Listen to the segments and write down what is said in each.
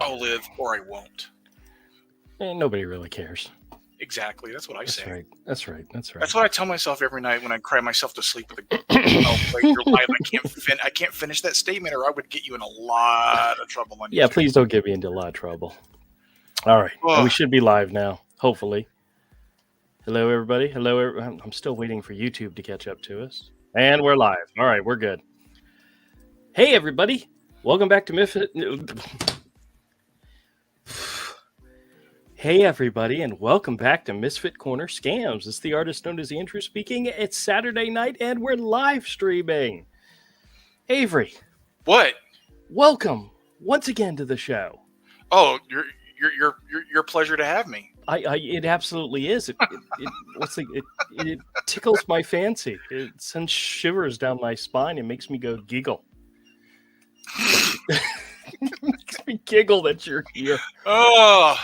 I'll live or I won't. And nobody really cares. Exactly. That's what I That's say. right. That's right. That's right. That's what I tell myself every night when I cry myself to sleep with a oh, wait, you're lying. I can't finish that statement or I would get you in a lot of trouble on Yeah, YouTube. please don't get me into a lot of trouble. All right. And we should be live now, hopefully. Hello, everybody. Hello. I'm still waiting for YouTube to catch up to us. And we're live. All right, we're good. Hey, everybody. Welcome back to Misfit. Hey, everybody, and welcome back to Misfit Corner Scams. It's the artist known as Andrew speaking. It's Saturday night, and we're live streaming. Avery. What? Welcome once again to the show. Oh, your pleasure to have me. It absolutely is. It tickles my fancy. It sends shivers down my spine and makes me go giggle. Makes me giggle that you're here. Oh,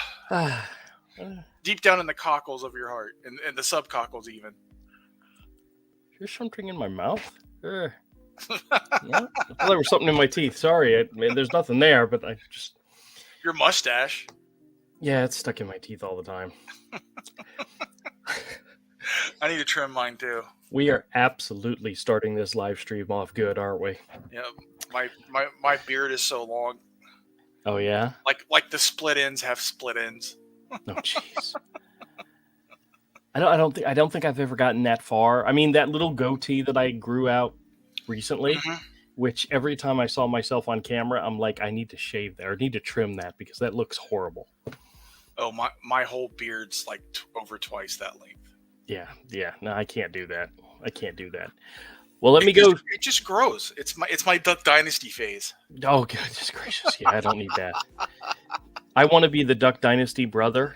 deep down in the cockles of your heart, and the subcockles even. There's something in my mouth. Yeah, I thought there was something in my teeth. Sorry, there's nothing there, but I just... Your mustache. Yeah, it's stuck in my teeth all the time. I need to trim mine too. We are absolutely starting this live stream off good, aren't we? Yeah, my beard is so long. Oh yeah? Like the split ends have split ends. Oh jeez. I don't think I've ever gotten that far. I mean, that little goatee that I grew out recently, which every time I saw myself on camera, I'm like, I need to shave that or need to trim that because that looks horrible. Oh, my whole beard's like over twice that length. Yeah. No, I can't do that. Well, let me go. It just grows. It's my Duck Dynasty phase. Oh, goodness gracious. Yeah, I don't need that. I want to be the Duck Dynasty brother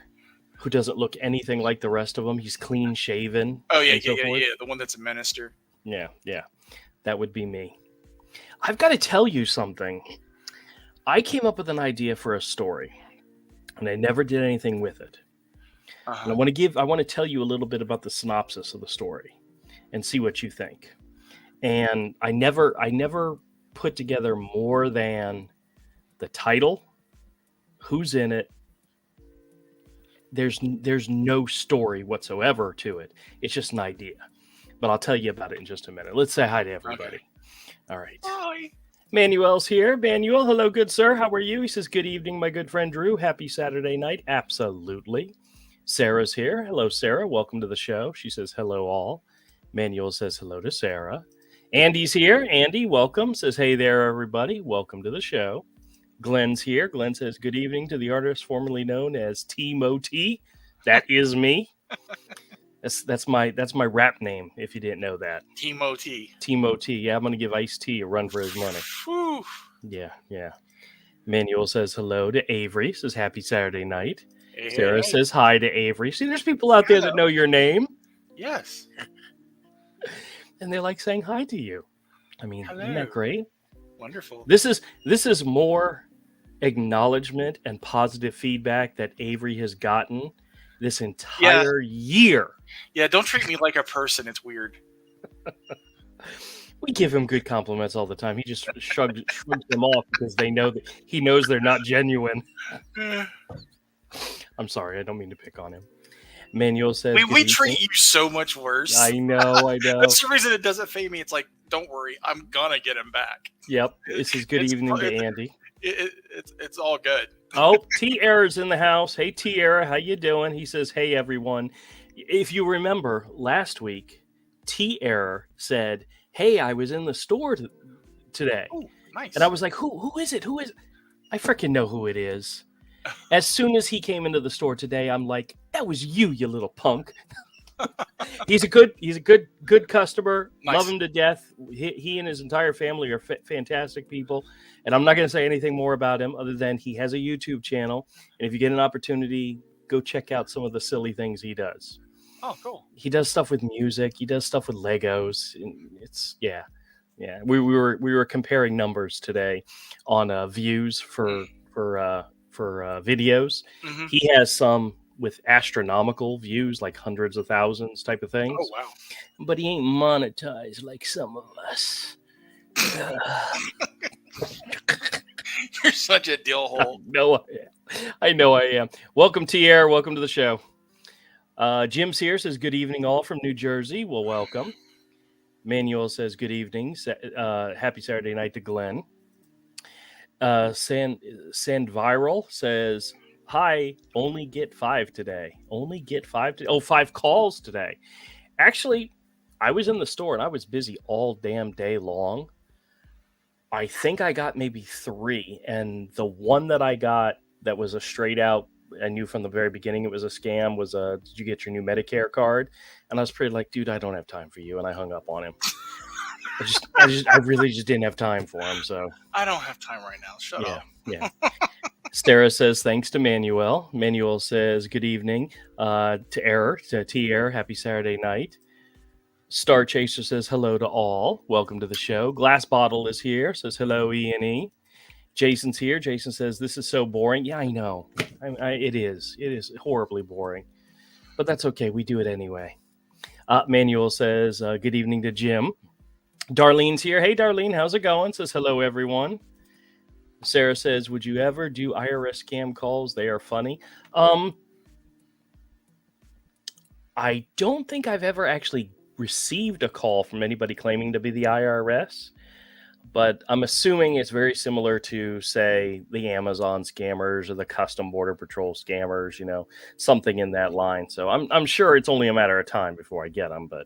who doesn't look anything like the rest of them. He's clean shaven. Oh, yeah. The one that's a minister. Yeah. That would be me. I've got to tell you something. I came up with an idea for a story, and I never did anything with it. And I want to tell you a little bit about the synopsis of the story and see what you think. And I never put together more than the title, who's in it. There's no story whatsoever to it. It's just an idea. But I'll tell you about it in just a minute. Let's say hi to everybody. Okay. All right. Hi. Manuel's here. Manuel, hello, good sir. How are you? He says, good evening, my good friend Drew. Happy Saturday night. Absolutely. Sarah's here. Hello, Sarah. Welcome to the show. She says, hello, all. Manuel says hello to Sarah. Andy's here. Andy, welcome. Says, hey there, everybody. Welcome to the show. Glenn's here. Glenn says, good evening to the artist formerly known as T-Mo-T. That is me. That's my rap name, if you didn't know that. T-Mo-T. T-Mo-T. Yeah, I'm going to give Ice-T a run for his money. Whew. Yeah. Manuel says hello to Avery. Says, happy Saturday night. Hey, Sarah says hi to Avery. See, there's people out there that know your name. Yes. And they like saying hi to you. I mean, Isn't that great? Wonderful. This is more acknowledgement and positive feedback that Avery has gotten this entire year. Yeah, don't treat me like a person. It's weird. We give him good compliments all the time. He just shrugs them off because they know that he knows they're not genuine. I'm sorry, I don't mean to pick on him. Manuel says, we treat you so much worse. I know. That's the reason it doesn't fade me. It's like, don't worry, I'm gonna get him back. Yep. This is good evening to Andy. It's all good. Oh, T-Era's in the house. Hey, T-Era, how you doing? He says, hey, everyone. If you remember, last week, T-Era said, hey, I was in the store today. Oh, nice. And I was like, who is it? Who is it? I freaking know who it is. As soon as he came into the store today, I'm like, that was you little punk. He's a good customer. Nice. Love him to death. He and his entire family are fantastic people. And I'm not going to say anything more about him other than he has a YouTube channel. And if you get an opportunity, go check out some of the silly things he does. Oh, cool. He does stuff with music. He does stuff with Legos. It's yeah. We were comparing numbers today on views for videos. Mm-hmm. He has some with astronomical views, like hundreds of thousands type of things. Oh, wow. But he ain't monetized like some of us. You're such a dill hole. I know I am. Welcome, Tierre. Welcome to the show. Jim's here, says good evening all from New Jersey. Well, welcome. Manuel says good evening. Happy Saturday night to Glenn. Sand Viral says hi. Only get 5 today. Only get 5 to 5 calls today. Actually, I was in the store and I was busy all damn day long. I think I got maybe 3, and the one that I got that was a straight out, I knew from the very beginning it was a scam, was did you get your new Medicare card? And I was pretty like, dude, I don't have time for you, and I hung up on him. I really just didn't have time for him. So I don't have time right now. Shut up. Yeah. Stara says thanks to Manuel. Manuel says good evening to Tierre. Happy Saturday night. Star Chaser says hello to all. Welcome to the show. Glass Bottle is here. Says hello, E&E. Jason's here. Jason says this is so boring. Yeah, I know. It is. It is horribly boring. But that's okay. We do it anyway. Manuel says good evening to Jim. Darlene's here. Hey, Darlene. How's it going? Says hello, everyone. Sarah says, would you ever do IRS scam calls? They are funny. I don't think I've ever actually received a call from anybody claiming to be the IRS, but I'm assuming it's very similar to, say, the Amazon scammers or the Custom Border Patrol scammers, something in that line. So I'm sure it's only a matter of time before I get them. But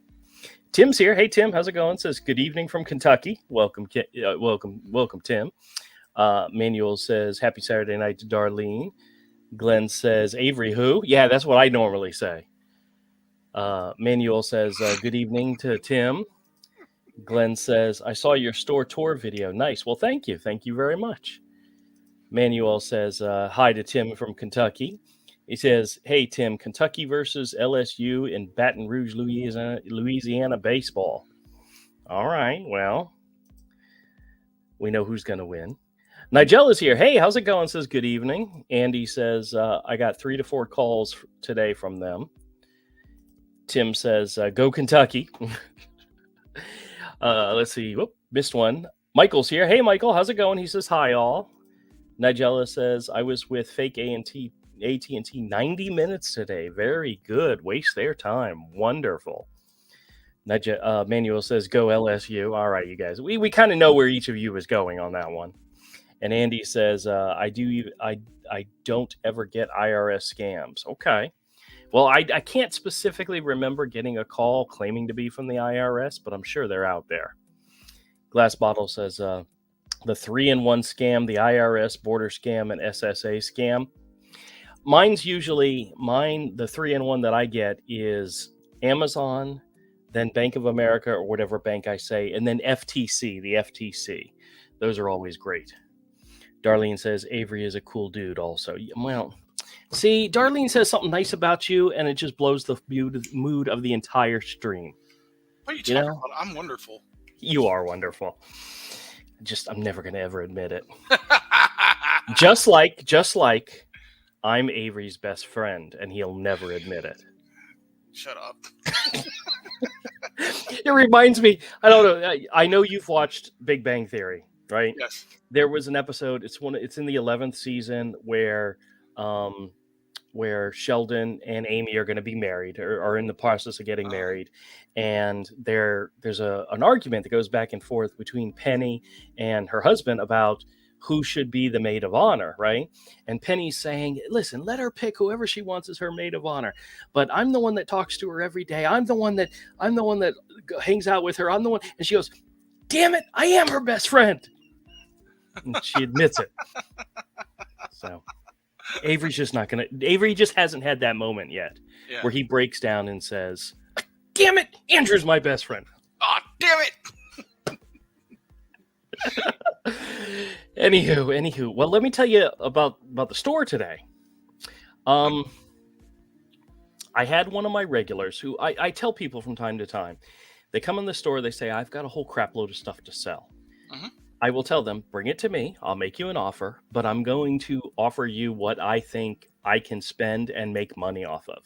Tim's here. Hey, Tim, how's it going? Says good evening from Kentucky. Welcome, Tim. Manuel says happy Saturday night to Darlene. Glenn says Avery who? Yeah, that's what I normally say. Manuel says good evening to Tim. Glenn says I saw your store tour video. Nice. Well, thank you very much. Manuel says hi to Tim from Kentucky. He says, hey Tim, Kentucky versus LSU in Baton Rouge, Louisiana baseball. All right, well, we know who's going to win. Nigel is here. Hey, how's it going? Says good evening. Andy says I got 3 to 4 calls today from them. Tim says go Kentucky. Let's see. Whoop, missed one. Michael's here. Hey, Michael, how's it going? He says hi all. Nigella says I was with fake AT&T 90 minutes today. Very good. Waste their time. Wonderful. Manuel says go LSU. All right, you guys. We kind of know where each of you is going on that one. And Andy says, I don't ever get IRS scams. Okay. Well, I can't specifically remember getting a call claiming to be from the IRS, but I'm sure they're out there. Glass Bottle says, the 3-in-1 scam, the IRS border scam, and SSA scam. The 3-in-1 that I get is Amazon, then Bank of America or whatever bank I say, and then FTC, the FTC. Those are always great. Darlene says Avery is a cool dude also. Well, see, Darlene says something nice about you, and it just blows the mood of the entire stream. What are you talking about? I'm wonderful. You are wonderful. I'm never going to ever admit it. just like I'm Avery's best friend, and he'll never admit it. Shut up. It reminds me, I don't know. I know you've watched Big Bang Theory, right? Yes. There was an episode. It's in the 11th season where Sheldon and Amy are going to be married or are in the process of getting married, and there's an argument that goes back and forth between Penny and her husband about who should be the maid of honor, right? And Penny's saying, listen, let her pick whoever she wants as her maid of honor. But I'm the one that talks to her every day. I'm the one that hangs out with her. I'm the one. And she goes, damn it, I am her best friend. And she admits it. So Avery just hasn't had that moment yet where he breaks down and says, damn it, Andrew's my best friend. Oh, damn it. Anywho, well, let me tell you about the store today. I had one of my regulars who I tell people from time to time. They come in the store, they say, I've got a whole crap load of stuff to sell. Mm-hmm. I will tell them, bring it to me. I'll make you an offer, but I'm going to offer you what I think I can spend and make money off of.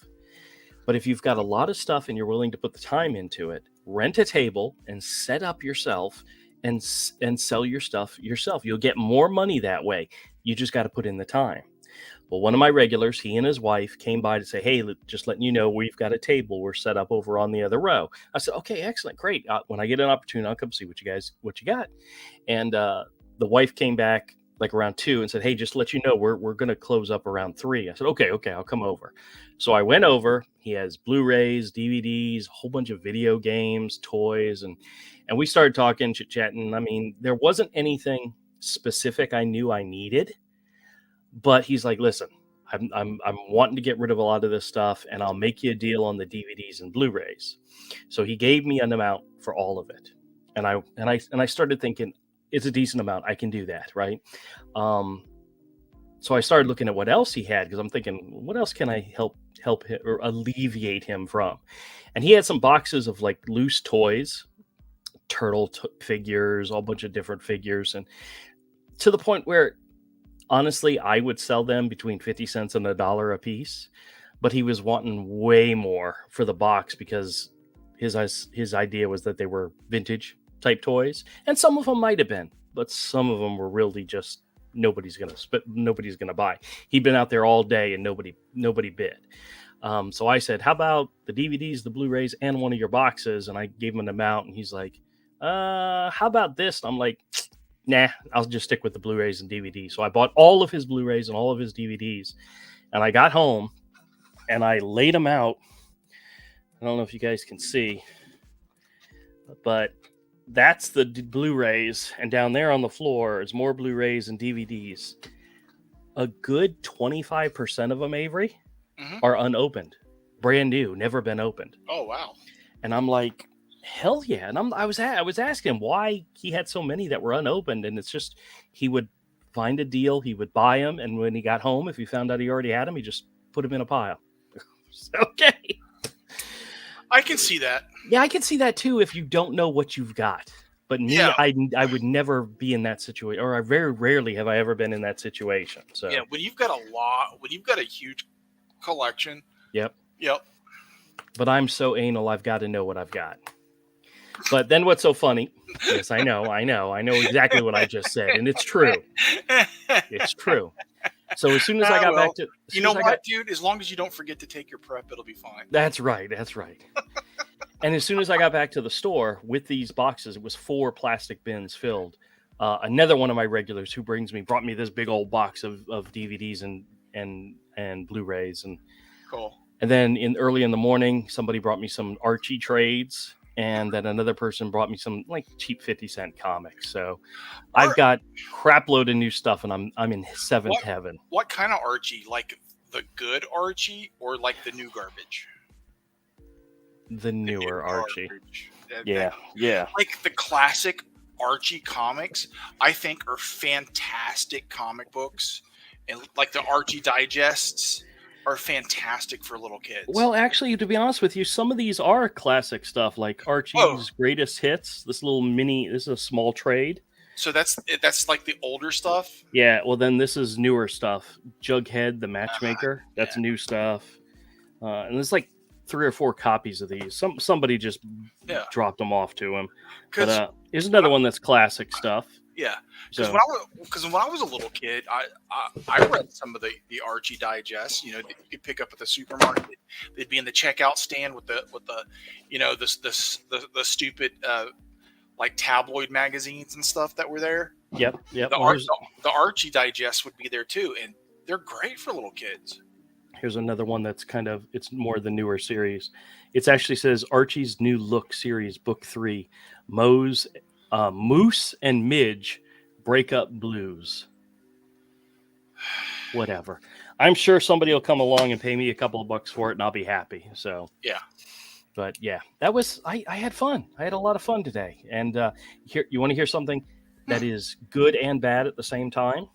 But if you've got a lot of stuff and you're willing to put the time into it, rent a table and set up yourself and sell your stuff yourself. You'll get more money that way. You just got to put in the time. Well, one of my regulars, he and his wife came by to say, "Hey, just letting you know, we've got a table. We're set up over on the other row." I said, "Okay, excellent, great. When I get an opportunity, I'll come see what you got." And the wife came back like around 2 and said, "Hey, just to let you know, we're going to close up around 3." I said, okay, I'll come over. So I went over. He has Blu-rays, DVDs, a whole bunch of video games, toys, and we started talking, chit-chatting. I mean, there wasn't anything specific I knew I needed, but he's like, "Listen, I'm wanting to get rid of a lot of this stuff, and I'll make you a deal on the DVDs and Blu-rays." So he gave me an amount for all of it, and I started thinking, it's a decent amount. I can do that, right? So I started looking at what else he had, because I'm thinking, what else can I help him or alleviate him from? And he had some boxes of like loose toys, turtle figures, all bunch of different figures, and to the point where honestly, I would sell them between 50 cents and $1 a piece, but he was wanting way more for the box because his idea was that they were vintage type toys, and some of them might have been, but some of them were really just nobody's gonna buy. He'd been out there all day and nobody bid. So I said, "How about the DVDs, the Blu-rays, and one of your boxes?" And I gave him an amount, and he's like, "How about this?" And I'm like, "Nah, I'll just stick with the Blu-rays and DVDs." So I bought all of his Blu-rays and all of his DVDs, and I got home and I laid them out. I don't know if you guys can see, but that's the Blu-rays, and down there on the floor is more Blu-rays and DVDs. A good 25% of them, Avery, are unopened, brand new, never been opened. Oh wow! And I'm like, hell yeah! And I was asking him why he had so many that were unopened, and it's just he would find a deal, he would buy them, and when he got home, if he found out he already had them, he just put them in a pile. Okay. I can see that. Yeah, I can see that too if you don't know what you've got. But me, yeah. I would never be in that situation, or I very rarely have I ever been in that situation. So yeah, when you've got a huge collection. Yep. Yep. But I'm so anal, I've got to know what I've got. But then what's so funny? Yes, I know exactly what I just said, and it's true. It's true. So as soon as I got back to, dude, as long as you don't forget to take your prep, it'll be fine. That's right. And as soon as I got back to the store with these boxes, it was 4 plastic bins filled. Another one of my regulars who brought me this big old box of DVDs and Blu-rays, and cool. And then early in the morning, somebody brought me some Archie trades, and then another person brought me some like cheap 50-cent comics. So I've got crap load of new stuff, and I'm in seventh heaven. What kind of Archie? Like the good Archie or like the new garbage? The newer Archie. Yeah. Like the classic Archie comics, I think, are fantastic comic books, and like the Archie digests are fantastic for little kids. Well, actually, to be honest with you, some of these are classic stuff, like Archie's Greatest Hits. This is a small trade. So that's like the older stuff? Yeah, well then this is newer stuff. Jughead, the Matchmaker, that's new stuff. And there's like 3 or 4 copies of these. Somebody just dropped them off to him. But here's another one that's classic stuff. Yeah, because when I was a little kid, I read some of the Archie digests. You know, you could pick up at the supermarket. They'd be in the checkout stand with the stupid like tabloid magazines and stuff that were there. Yep. The Archie digest would be there too, and they're great for little kids. Here's another one that's it's more the newer series. It actually says Archie's New Look series, book 3, Moose and Midge Breakup Blues. Whatever. I'm sure somebody will come along and pay me a couple of bucks for it, and I'll be happy. So yeah. But yeah, that was I had fun. I had a lot of fun today. And you want to hear something that is good and bad at the same time?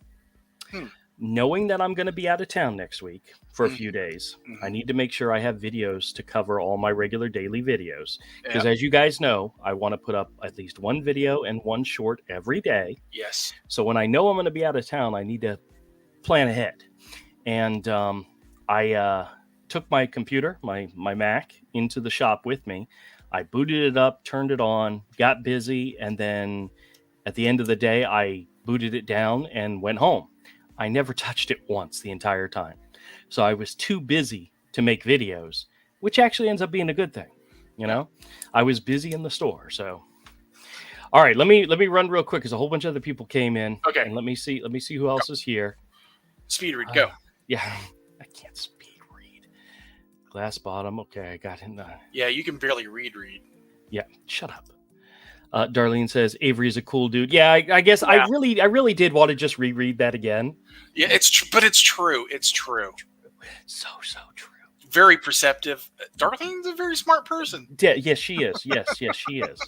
Knowing that I'm going to be out of town next week for a few days, I need to make sure I have videos to cover all my regular daily videos. Because as you guys know, I want to put up at least one video and one short every day. Yes. So when I know I'm going to be out of town, I need to plan ahead. And I took my computer, my Mac, into the shop with me. I booted it up, turned it on, got busy, and then At the end of the day, I booted it down and went home. I never touched it once the entire time. So I was too busy to make videos, which actually ends up being a good thing. You know, I was busy in the store. So, all right, let me run real quick because a whole bunch of other people came in. Okay. And let me see who else is here. Speed read, go. Yeah, I can't speed read. Glass bottom. Okay, I got him. Yeah, you can barely read. Yeah, shut up. Darlene says Avery is a cool dude. Yeah, I guess I really did want to just reread that again. Yeah, but it's true. It's true. So true. Very perceptive. Darlene's a very smart person. Yeah, yes, she is. Yes, she is.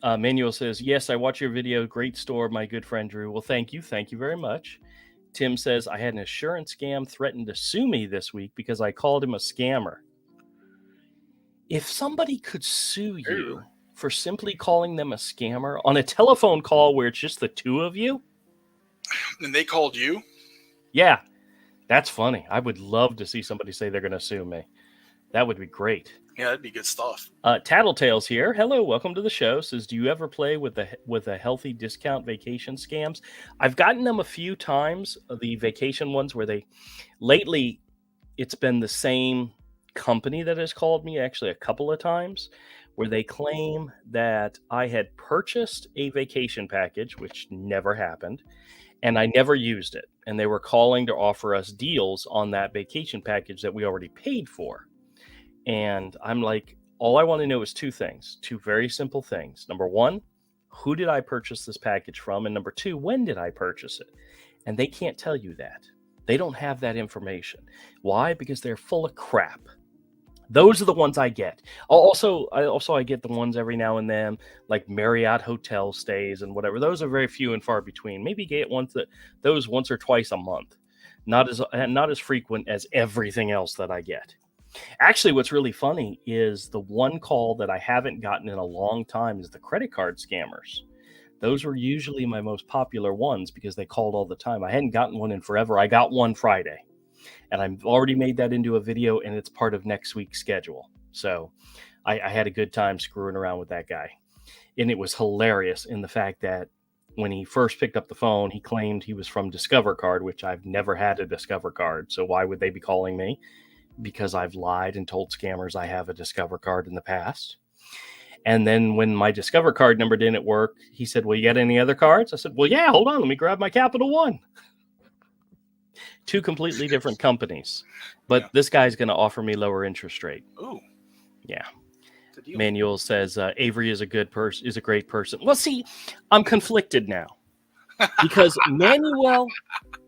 Manuel says, yes, I watch your video. Great store, my good friend Drew. Well, thank you very much. Tim says, I had an insurance scam threaten to sue me this week because I called him a scammer. If somebody could sue you for simply calling them a scammer on a telephone call where it's just the two of you. And they called you? Yeah, that's funny. I would love to see somebody say they're going to sue me. That would be great. Yeah, that'd be good stuff. Tattletales here. Hello, welcome to the show. Says, do you ever play with a healthy discount vacation scams? I've gotten them a few times, the vacation ones where lately it's been the same company that has called me actually a couple of times where they claim that I had purchased a vacation package, which never happened, and I never used it. And they were calling to offer us deals on that vacation package that we already paid for. And I'm like, all I want to know is two very simple things. Number one, who did I purchase this package from? And number two, when did I purchase it? And they can't tell you that. They don't have that information. Why? Because they're full of crap. Those are the ones I get. I get the ones every now and then, like Marriott hotel stays and whatever. Those are very few and far between. Maybe get those once or twice a month. Not as frequent as everything else that I get. Actually, what's really funny is the one call that I haven't gotten in a long time is the credit card scammers. Those were usually my most popular ones because they called all the time. I hadn't gotten one in forever. I got one Friday. And I've already made that into a video, and it's part of next week's schedule. So I had a good time screwing around with that guy. And it was hilarious in the fact that when he first picked up the phone, he claimed he was from Discover Card, which I've never had a Discover Card. So why would they be calling me? Because I've lied and told scammers I have a Discover Card in the past. And then when my Discover Card number didn't work, he said, well, you got any other cards? I said, well, yeah, hold on. Let me grab my Capital One. Two completely different companies, but this guy's going to offer me lower interest rate. Ooh, yeah. Manuel says Avery is a great person. Well, see, I'm conflicted now because Manuel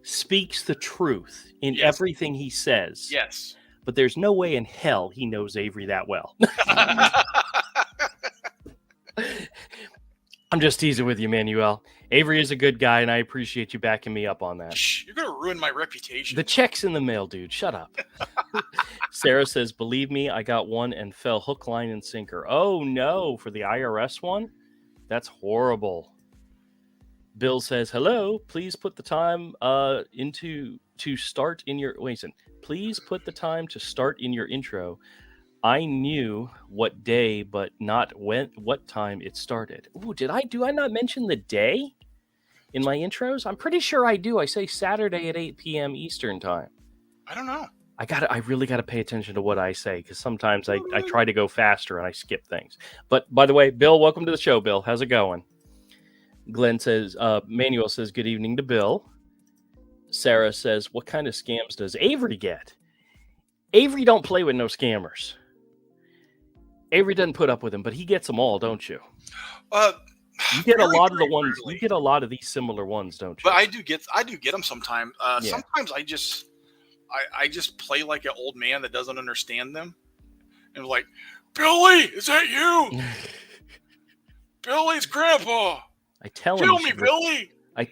speaks the truth in everything he says. Yes, but there's no way in hell he knows Avery that well. I'm just teasing with you, Manuel. Avery is a good guy, and I appreciate you backing me up on that. Shh, you're going to ruin my reputation. The check's in the mail, dude. Shut up. Sarah says, believe me, I got one and fell hook, line, and sinker. Oh, no, for the IRS one? That's horrible. Bill says, hello, please put the time to start in your... Wait a second. Please put the time to start in your intro. I knew what day, but not what time it started. Ooh, do I not mention the day in my intros? I'm pretty sure I do. I say Saturday at 8 p.m. Eastern time. I don't know. I really got to pay attention to what I say because sometimes I try to go faster and I skip things. But by the way, Bill, welcome to the show, Bill. How's it going? Glenn says, Manuel says, good evening to Bill. Sarah says, what kind of scams does Avery get? Avery don't play with no scammers. Avery doesn't put up with them, but he gets them all, don't you? You get a lot of the ones. You get a lot of these similar ones, don't you? But I do get them sometimes. Sometimes I just play like an old man that doesn't understand them, and like, Billy, is that you? Billy's grandpa. I tell him. Kill me, Billy. I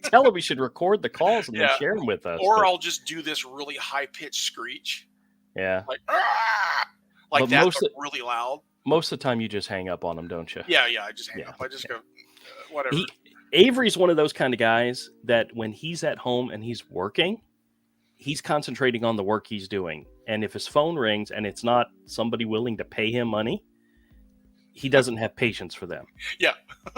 tell him we should record the calls and then share them with us. Or I'll just do this really high pitched screech. Yeah. Like, like that's really loud. Most of the time you just hang up on them, don't you? Yeah, I just hang up. I just go, whatever. Avery's one of those kind of guys that when he's at home and he's working, he's concentrating on the work he's doing. And if his phone rings and it's not somebody willing to pay him money, he doesn't have patience for them. Yeah.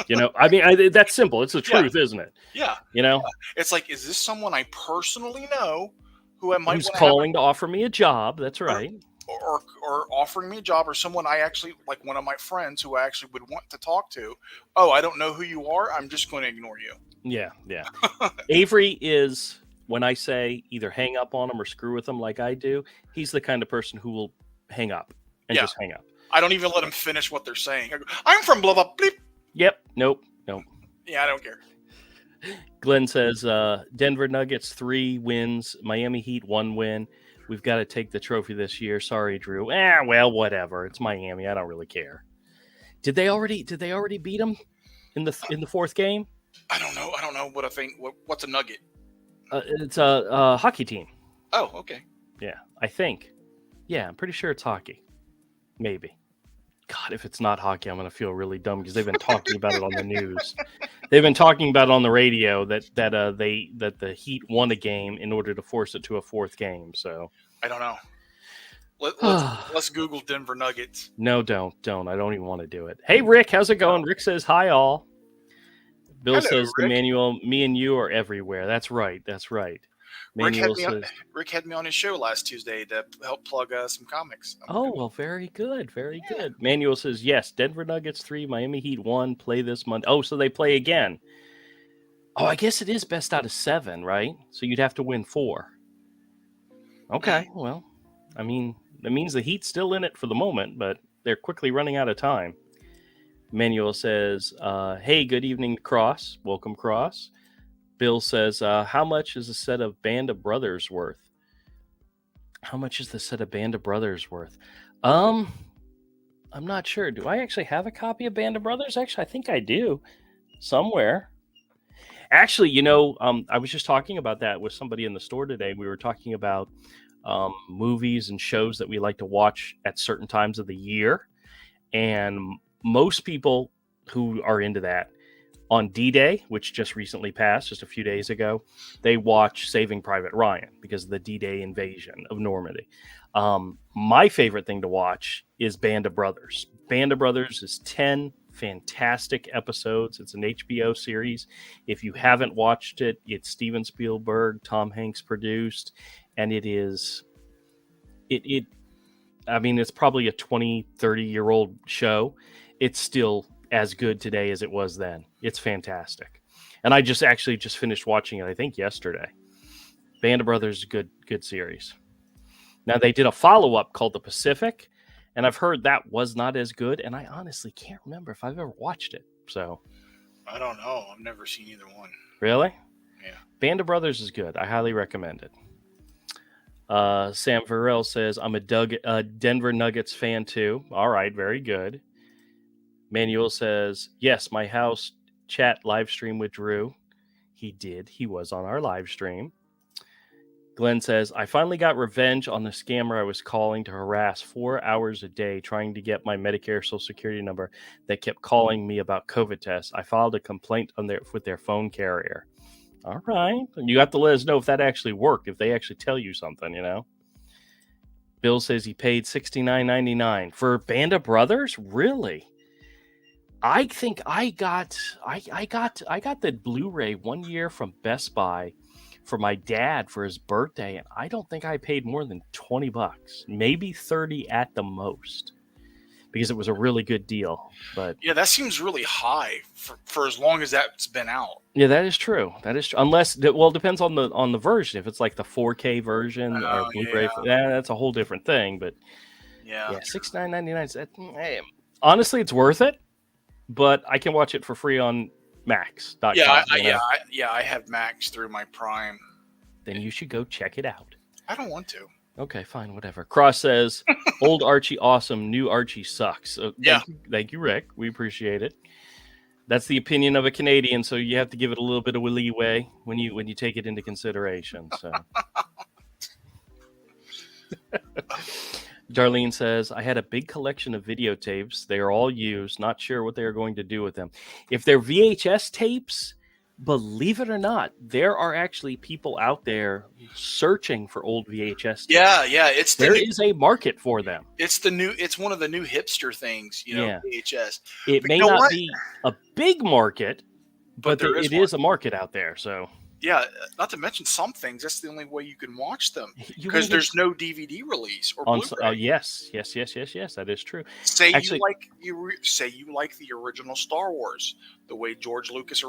You know, I mean, that's simple. It's the truth, isn't it? Yeah. You know, it's like, is this someone I personally know who I might who's want calling to offer me a job? That's right. or offering me a job, or someone I actually like, one of my friends who I actually would want to talk to. Oh, I don't know who you are. I'm just going to ignore you. Yeah. Avery is, when I say either hang up on him or screw with him like I do, he's the kind of person who will hang up and just hang up. I don't even let them finish what they're saying. I go, I'm from blah, blah, bleep. Yep. Nope. Yeah, I don't care. Glenn says, Denver Nuggets 3 wins, Miami Heat 1 win. We've got to take the trophy this year. Sorry, Drew. Well, whatever. It's Miami. I don't really care. Did they already beat them in the fourth game? I don't know what I think. What's a Nugget? It's a hockey team. Oh, okay. Yeah, I think. Yeah, I'm pretty sure it's hockey. Maybe. God, if it's not hockey, I'm going to feel really dumb because they've been talking about it on the news. They've been talking about it on the radio that the Heat won a game in order to force it to a fourth game. So I don't know. Let's Google Denver Nuggets. No, don't. I don't even want to do it. Hey, Rick, how's it going? Rick says hi, all. Bill says, Rick. Emmanuel, me and you are everywhere. That's right. Rick had me on his show last Tuesday to help plug some comics. Well, very good. Manuel says, yes, Denver Nuggets 3, Miami Heat 1, play this month. Oh, so they play again. Oh, I guess it is best out of 7, right? So you'd have to win 4. Okay, well, I mean, that means the Heat's still in it for the moment, but they're quickly running out of time. Manuel says, hey, good evening, Cross. Welcome, Cross. Bill says, how much is a set of Band of Brothers worth? How much is the set of Band of Brothers worth? I'm not sure. Do I actually have a copy of Band of Brothers? Actually, I think I do somewhere. Actually, you know, I was just talking about that with somebody in the store today. We were talking about movies and shows that we like to watch at certain times of the year. And most people who are into that, on D-Day, which just recently passed, just a few days ago, they watch Saving Private Ryan because of the D-Day invasion of Normandy. My favorite thing to watch is Band of Brothers. Band of Brothers is 10 fantastic episodes. It's an HBO series. If you haven't watched it, it's Steven Spielberg, Tom Hanks produced, and it is... I mean, it's probably a 20, 30-year-old show. It's still as good today as it was then. It's fantastic. And I just finished watching it, I think, yesterday. Band of Brothers is a good series. Now, they did a follow-up called The Pacific, and I've heard that was not as good, and I honestly can't remember if I've ever watched it. So I don't know. I've never seen either one. Really? Yeah. Band of Brothers is good. I highly recommend it. Sam Farrell says, I'm a Denver Nuggets fan too. All right, very good. Manuel says, yes, my house chat live stream with Drew. He did. He was on our live stream. Glenn says, I finally got revenge on the scammer I was calling to harass 4 hours a day trying to get my Medicare Social Security number that kept calling me about COVID tests. I filed a complaint with their phone carrier. All right. You have to let us know if that actually worked, if they actually tell you something, you know. Bill says he paid $69.99 for Band of Brothers? Really? I think I got the Blu-ray one year from Best Buy for my dad for his birthday, and I don't think I paid more than $20, maybe 30 at the most, because it was a really good deal. But yeah, that seems really high for as long as that's been out. Yeah, that is true. Unless, well, it depends on the version. If it's like the 4K version or Blu-ray, that's a whole different thing. But yeah, $69.99. Honestly, it's worth it. But I can watch it for free on Max.com. I have Max through my Prime. Then you should go check it out. I don't want to. Okay, fine, whatever. Cross says, old Archie awesome, new Archie sucks. Thank you, Rick. We appreciate it. That's the opinion of a Canadian, so you have to give it a little bit of leeway when you take it into consideration. So, Darlene says, I had a big collection of videotapes. They are all used. Not sure what they are going to do with them. If they're VHS tapes, believe it or not, there are actually people out there searching for old VHS tapes. Yeah, there is a market for them. It's one of the new hipster things, Yeah. VHS. It But may you know not what? be a big market, but it is a market out there. So yeah, not to mention some things. That's the only way you can watch them you because wanna there's no DVD release or on Blu-ray. yes, that is true. Say Actually, you like the original Star Wars, the way George Lucas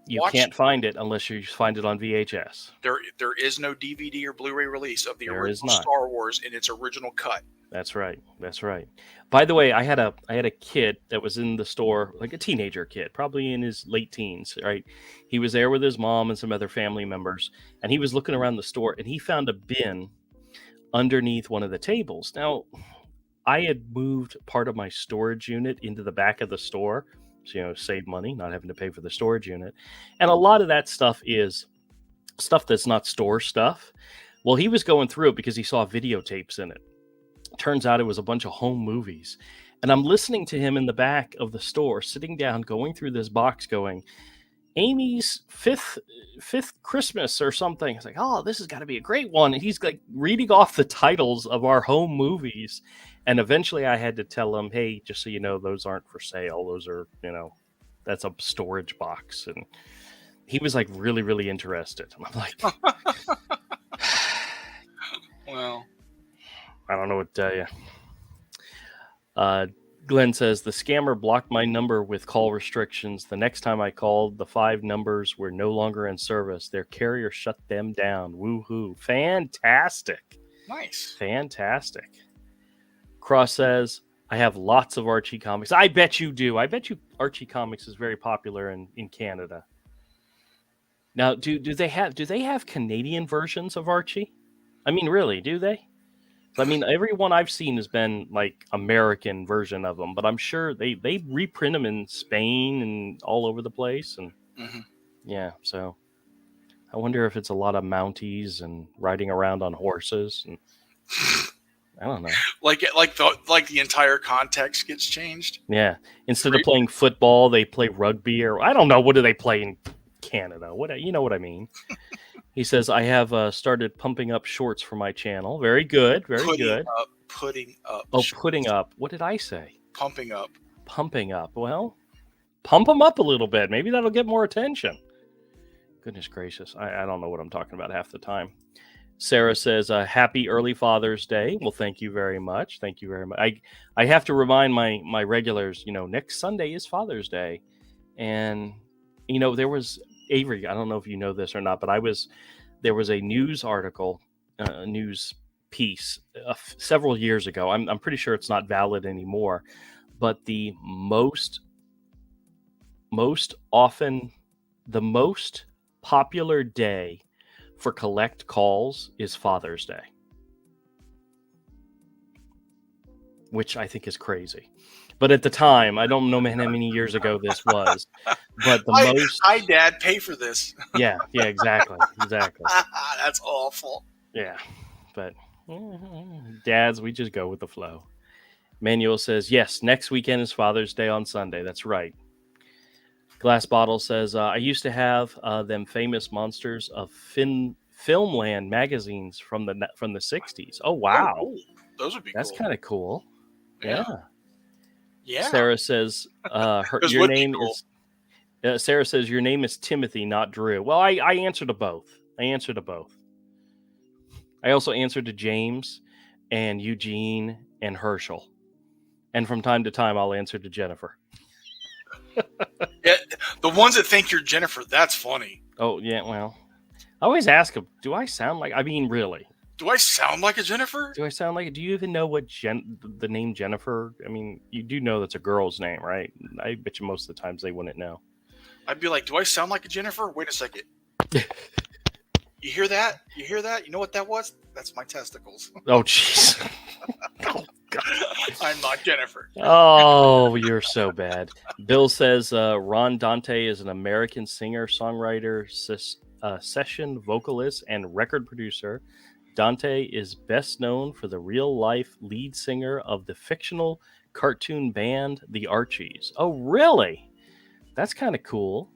you watched. can't find it unless you find it on VHS. There is no DVD or Blu-ray release of the There is original not. Star Wars in its original cut. That's right. That's right. By the way, I had a kid that was in the store, like a teenager kid, probably in his late teens, right? He was there with his mom and some other family members, and he was looking around the store and he found a bin underneath one of the tables. Now, I had moved part of my storage unit into the back of the store, so save money, not having to pay for the storage unit. And a lot of that stuff is stuff that's not store stuff. Well, he was going through it because he saw videotapes in it. Turns out it was a bunch of home movies. And I'm listening to him in the back of the store, sitting down, going through this box, going, Amy's fifth Christmas or something. It's like, oh, this has got to be a great one. And he's like reading off the titles of our home movies. And eventually I had to tell him, hey, just so you know, those aren't for sale. Those are, that's a storage box. And he was like really, really interested. And I'm like, well, I don't know what to tell you. Glenn says, the scammer blocked my number with call restrictions. The next time I called, the 5 numbers were no longer in service. Their carrier shut them down. Woohoo. Fantastic. Nice. Fantastic. Cross says, I have lots of Archie comics. I bet you do. I bet you Archie comics is very popular in Canada. Now, do they have Canadian versions of Archie? I mean, really, do they? I mean, every one I've seen has been like American version of them, but I'm sure they reprint them in Spain and all over the place. And yeah, so I wonder if it's a lot of Mounties and riding around on horses. And I don't know. Like the entire context gets changed. Yeah, instead of playing football, they play rugby, or I don't know. What do they play in Canada? You know what I mean? He says, I have started pumping up shorts for my channel. Very good. Very good. Putting up. Oh, putting up. What did I say? Pumping up. Pumping up. Well, pump them up a little bit. Maybe that'll get more attention. Goodness gracious. I don't know what I'm talking about half the time. Sarah says, happy early Father's Day. Well, thank you very much. Thank you very much. I have to remind my regulars, next Sunday is Father's Day. And, there was... Avery, I don't know if you know this or not, but there was a news article, news piece several years ago. I'm pretty sure it's not valid anymore, but the most popular day for collect calls is Father's Day, which I think is crazy. But at the time, I don't know how many years ago this was, but Hi, Dad, pay for this. Yeah, exactly. That's awful. Yeah, but dads, we just go with the flow. Manuel says, yes, next weekend is Father's Day on Sunday. That's right. Glass Bottle says, I used to have them famous monsters of Filmland magazines from the 60s. Oh, wow. Oh, those would be That's cool. Kind of cool. Yeah. Yeah. Sarah says, your name is... Sarah says, your name is Timothy, not Drew. Well, I answer to both. I also answer to James and Eugene and Herschel. And from time to time, I'll answer to Jennifer. Yeah, the ones that think you're Jennifer, that's funny. Oh, yeah, well, I always ask them, do I sound like... I mean, really? Do I sound like a Jennifer? Do you even know what the name Jennifer? I mean, you do know that's a girl's name, right? I bet you most of the times they wouldn't know. I'd be like, do I sound like a Jennifer? Wait a second. You hear that? You know what that was? That's my testicles. Oh, jeez. Oh, God. I'm not Jennifer. Oh, you're so bad. Bill says Ron Dante is an American singer, songwriter, session vocalist, and record producer. Dante is best known for the real-life lead singer of the fictional cartoon band The Archies. Oh, really? That's kind of cool.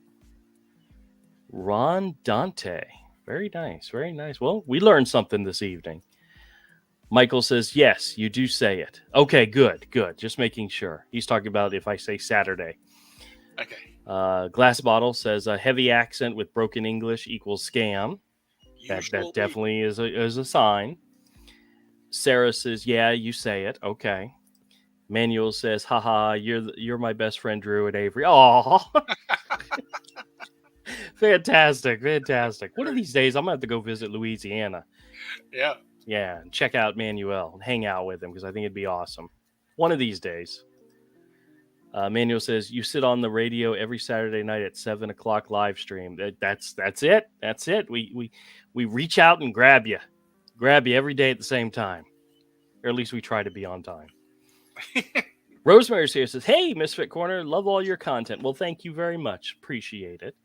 Ron Dante. Very nice. Very nice. Well, we learned something this evening. Michael says, yes, you do say it. Okay, good. Just making sure. He's talking about if I say Saturday. Okay. Glass Bottle says a heavy accent with broken English equals scam. That definitely is a sign. Sarah says, yeah, you say it. Okay. Manuel says, haha, you're my best friend Drew and Avery. Oh, fantastic. One of these days I'm gonna have to go visit Louisiana. Yeah. Yeah, and check out Manuel and hang out with him because I think it'd be awesome. One of these days. Manuel says, you sit on the radio every Saturday night at 7:00 live stream. That's it. That's it. We reach out and grab you every day at the same time. Or at least we try to be on time. Rosemary's here says, hey, Misfit Corner, love all your content. Well, thank you very much. Appreciate it.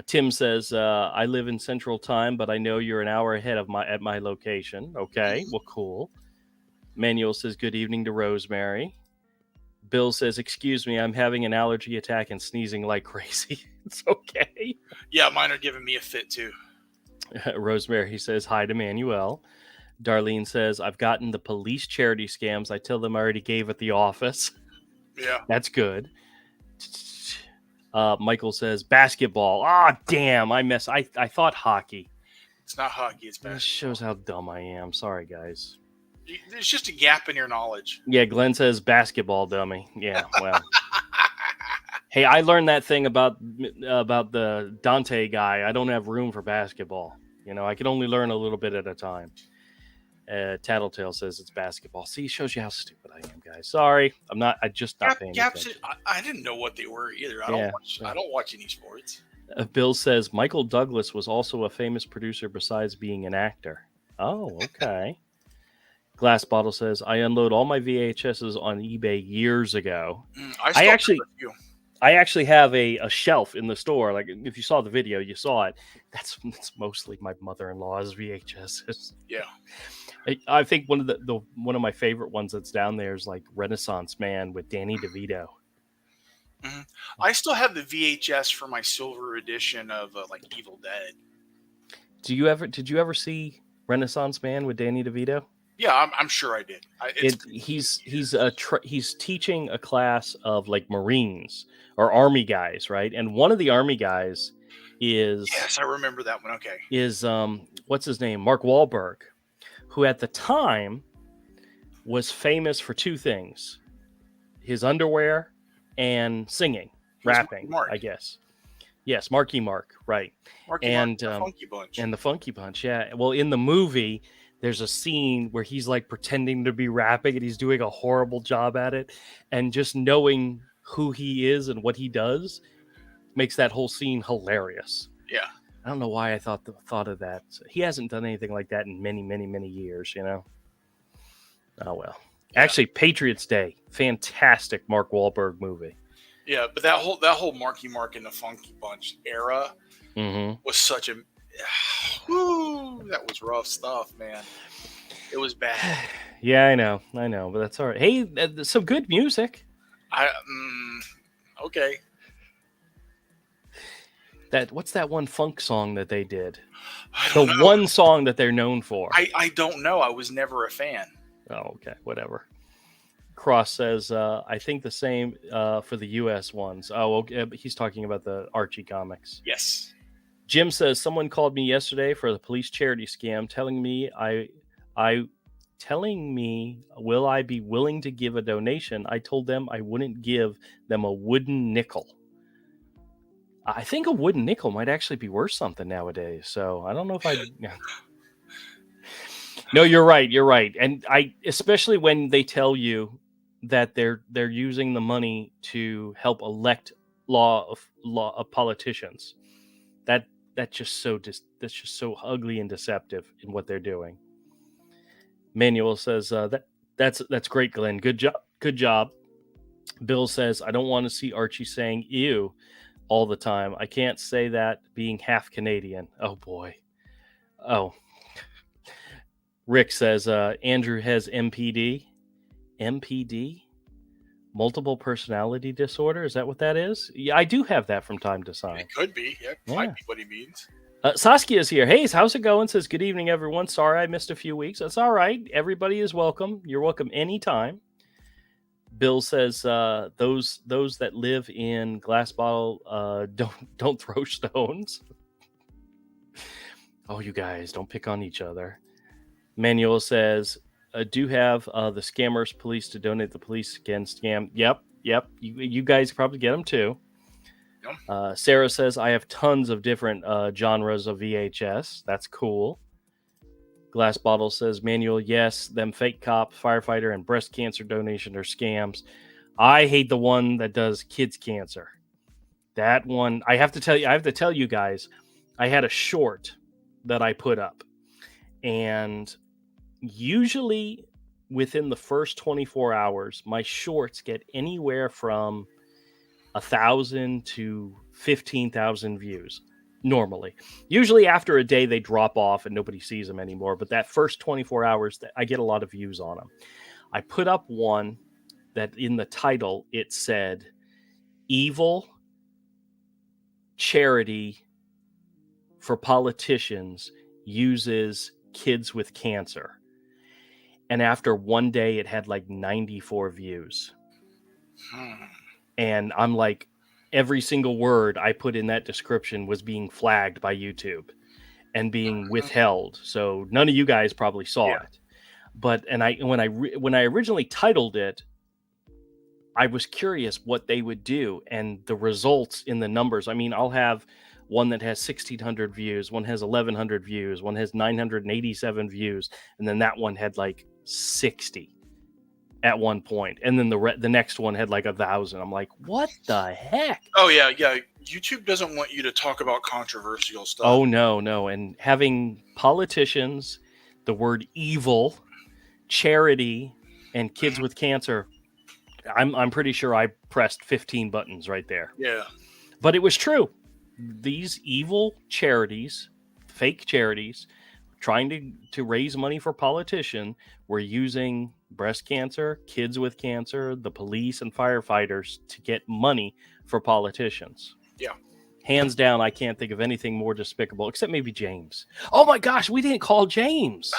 Tim says, I live in Central Time, but I know you're an hour ahead of at my location. Okay, well, cool. Manuel says, good evening to Rosemary. Bill says, excuse me, I'm having an allergy attack and sneezing like crazy. It's okay. Yeah, mine are giving me a fit too. Rosemary says, hi to Manuel. Darlene says, I've gotten the police charity scams. I tell them I already gave at the office. Yeah. That's good. Michael says, basketball. Ah, damn, I thought hockey. It's not hockey, it's basketball. This shows how dumb I am. Sorry, guys. There's just a gap in your knowledge. Yeah, Glenn says basketball, dummy. Yeah, well. Hey, I learned that thing about the Dante guy. I don't have room for basketball. I can only learn a little bit at a time. Tattletale says it's basketball. See, shows you how stupid I am, guys. Sorry, I'm just not paying attention. I didn't know what they were either. I don't watch any sports. Bill says Michael Douglas was also a famous producer besides being an actor. Oh, okay. Glass Bottle says, I unload all my VHSs on eBay years ago. I actually have a shelf in the store. Like, if you saw the video, you saw it. That's mostly my mother-in-law's VHSs. Yeah. I think one of my favorite ones that's down there is like Renaissance Man with Danny DeVito. Mm-hmm. I still have the VHS for my silver edition of like Evil Dead. Did you ever see Renaissance Man with Danny DeVito? Yeah, I'm sure I did. He's teaching a class of like Marines or Army guys, right? And one of the Army guys is yes, I remember that one. Okay, is what's his name? Mark Wahlberg, who at the time was famous for two things: his underwear and singing, rapping. I guess. Yes, Marky Mark, right? And the Funky Bunch. And the Funky Bunch, yeah. Well, in the movie, there's a scene where he's like pretending to be rapping and he's doing a horrible job at it. And just knowing who he is and what he does makes that whole scene hilarious. Yeah. I don't know why I thought of that. He hasn't done anything like that in many, many, many years, Oh, well. Yeah. Actually, Patriots Day, fantastic Mark Wahlberg movie. Yeah, but that whole Marky Mark and the Funky Bunch era was such a that was rough stuff, man. It was bad. Yeah, I know, but that's all right. Hey, some good music. Okay. What's that one funk song that they did? The one song that they're known for. I don't know. I was never a fan. Oh, okay, whatever. Cross says, I think the same for the U.S. ones. Oh, okay. He's talking about the Archie comics. Yes. Jim says, someone called me yesterday for the police charity scam, telling me will I be willing to give a donation. I told them I wouldn't give them a wooden nickel. I think a wooden nickel might actually be worth something nowadays. So I don't know if I... No, you're right. And especially when they tell you that they're using the money to help elect politicians. That's just so ugly and deceptive in what they're doing. Manuel says that's great, Glenn. Good job. Bill says, I don't want to see Archie saying ew all the time. I can't say that being half Canadian. Oh boy. Oh. Rick says Andrew has MPD. MPD? Multiple personality disorder? Is that what that is? Yeah, I do have that from time to time. It could be. Yeah, might be what he means. Saskia's here. Hey, how's it going? Says, good evening, everyone. Sorry I missed a few weeks. That's all right. Everybody is welcome. You're welcome anytime. Bill says, those that live in Glass Bottle, don't throw stones. Oh, you guys, don't pick on each other. Manuel says, do have the scammers police to donate the police against scam. Yep. You guys probably get them too. Yep. Sarah says, I have tons of different genres of VHS. That's cool. Glass Bottle says, Manuel, yes, them fake cop, firefighter, and breast cancer donation are scams. I hate the one that does kids cancer. That one, I have to tell you guys, I had a short that I put up, and usually within the first 24 hours, my shorts get anywhere from 1,000 to 15,000 views. Normally, usually after a day, they drop off and nobody sees them anymore. But that first 24 hours, I get a lot of views on them. I put up one that in the title, it said, evil charity for politicians uses kids with cancer. And after one day, it had like 94 views. And I'm like, every single word I put in that description was being flagged by YouTube and being withheld. So none of you guys probably saw it. But when I originally titled it, I was curious what they would do, and the results in the numbers. I mean, I'll have one that has 1,600 views, one has 1,100 views, one has 987 views, and then that one had like 60 at one point, and then the next one had like 1,000. I'm like, what the heck? Oh yeah. YouTube doesn't want you to talk about controversial stuff. Oh no. And having politicians, the word evil, charity, and kids with cancer, I'm pretty sure I pressed 15 buttons right there. Yeah. But it was true. These evil charities, fake charities, trying to raise money for politicians, were using breast cancer, kids with cancer, the police and firefighters to get money for politicians. Yeah. Hands down, I can't think of anything more despicable, except maybe James. Oh my gosh, we didn't call James.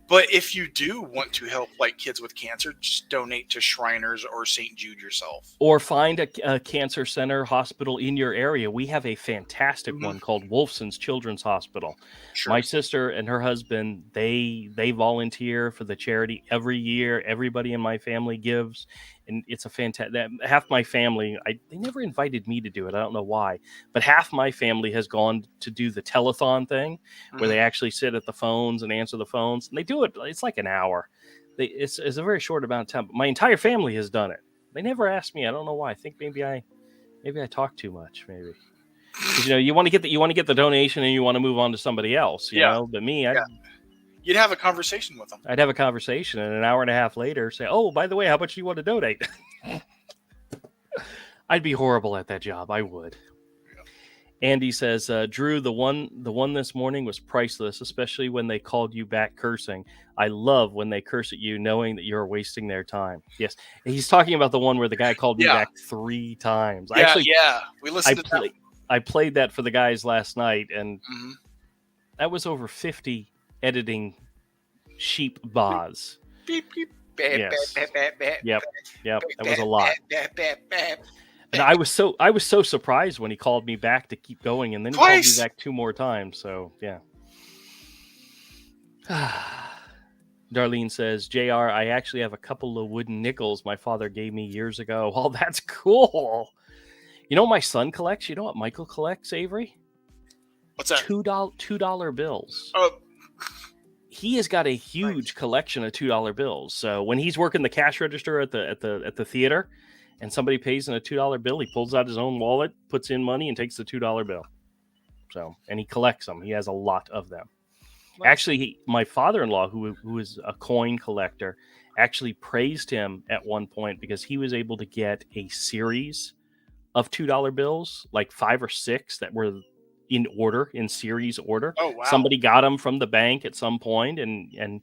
But if you do want to help like kids with cancer, just donate to Shriners or St. Jude yourself. Or find a cancer center hospital in your area. We have a fantastic one called Wolfson's Children's Hospital. Sure. My sister and her husband, they volunteer for the charity every year. Everybody in my family gives. And it's a fantastic, half my family, they never invited me to do it. I don't know why, but half my family has gone to do the telethon thing where they actually sit at the phones and answer the phones, and they do it. It's like an hour. It's a very short amount of time. But my entire family has done it. They never asked me. I don't know why. I think maybe I talk too much. Maybe, because, you want to get the donation and you want to move on to somebody else. You know, but me, you'd have a conversation with them. I'd have a conversation, and an hour and a half later say, oh, by the way, how much do you want to donate? I'd be horrible at that job. I would. Yeah. Andy says, Drew, the one this morning was priceless, especially when they called you back cursing. I love when they curse at you knowing that you're wasting their time. Yes. He's talking about the one where the guy called me back 3 times. We listened to that. I played that for the guys last night, and that was over 50 editing sheep bars. Beep, beep, beep, yes. beep, beep, beep, Yep. That was a lot. And I was so surprised when he called me back to keep going, and then he called me back 2 more times. So yeah. Darlene says, JR, I actually have a couple of wooden nickels my father gave me years ago. Oh, that's cool. You know what my son collects? You know what Michael collects, Avery? What's that? $2 bills. Oh. He has got a huge collection of $2 bills. So when he's working the cash register at the theater, and somebody pays in a $2 bill, he pulls out his own wallet, puts in money, and takes the $2 bill. So, and he collects them. He has a lot of them. Nice. Actually, my father-in-law, who is a coin collector, actually praised him at one point because he was able to get a series of $2 bills, like 5 or 6 that were in series order. Oh, wow. Somebody got them from the bank at some point, and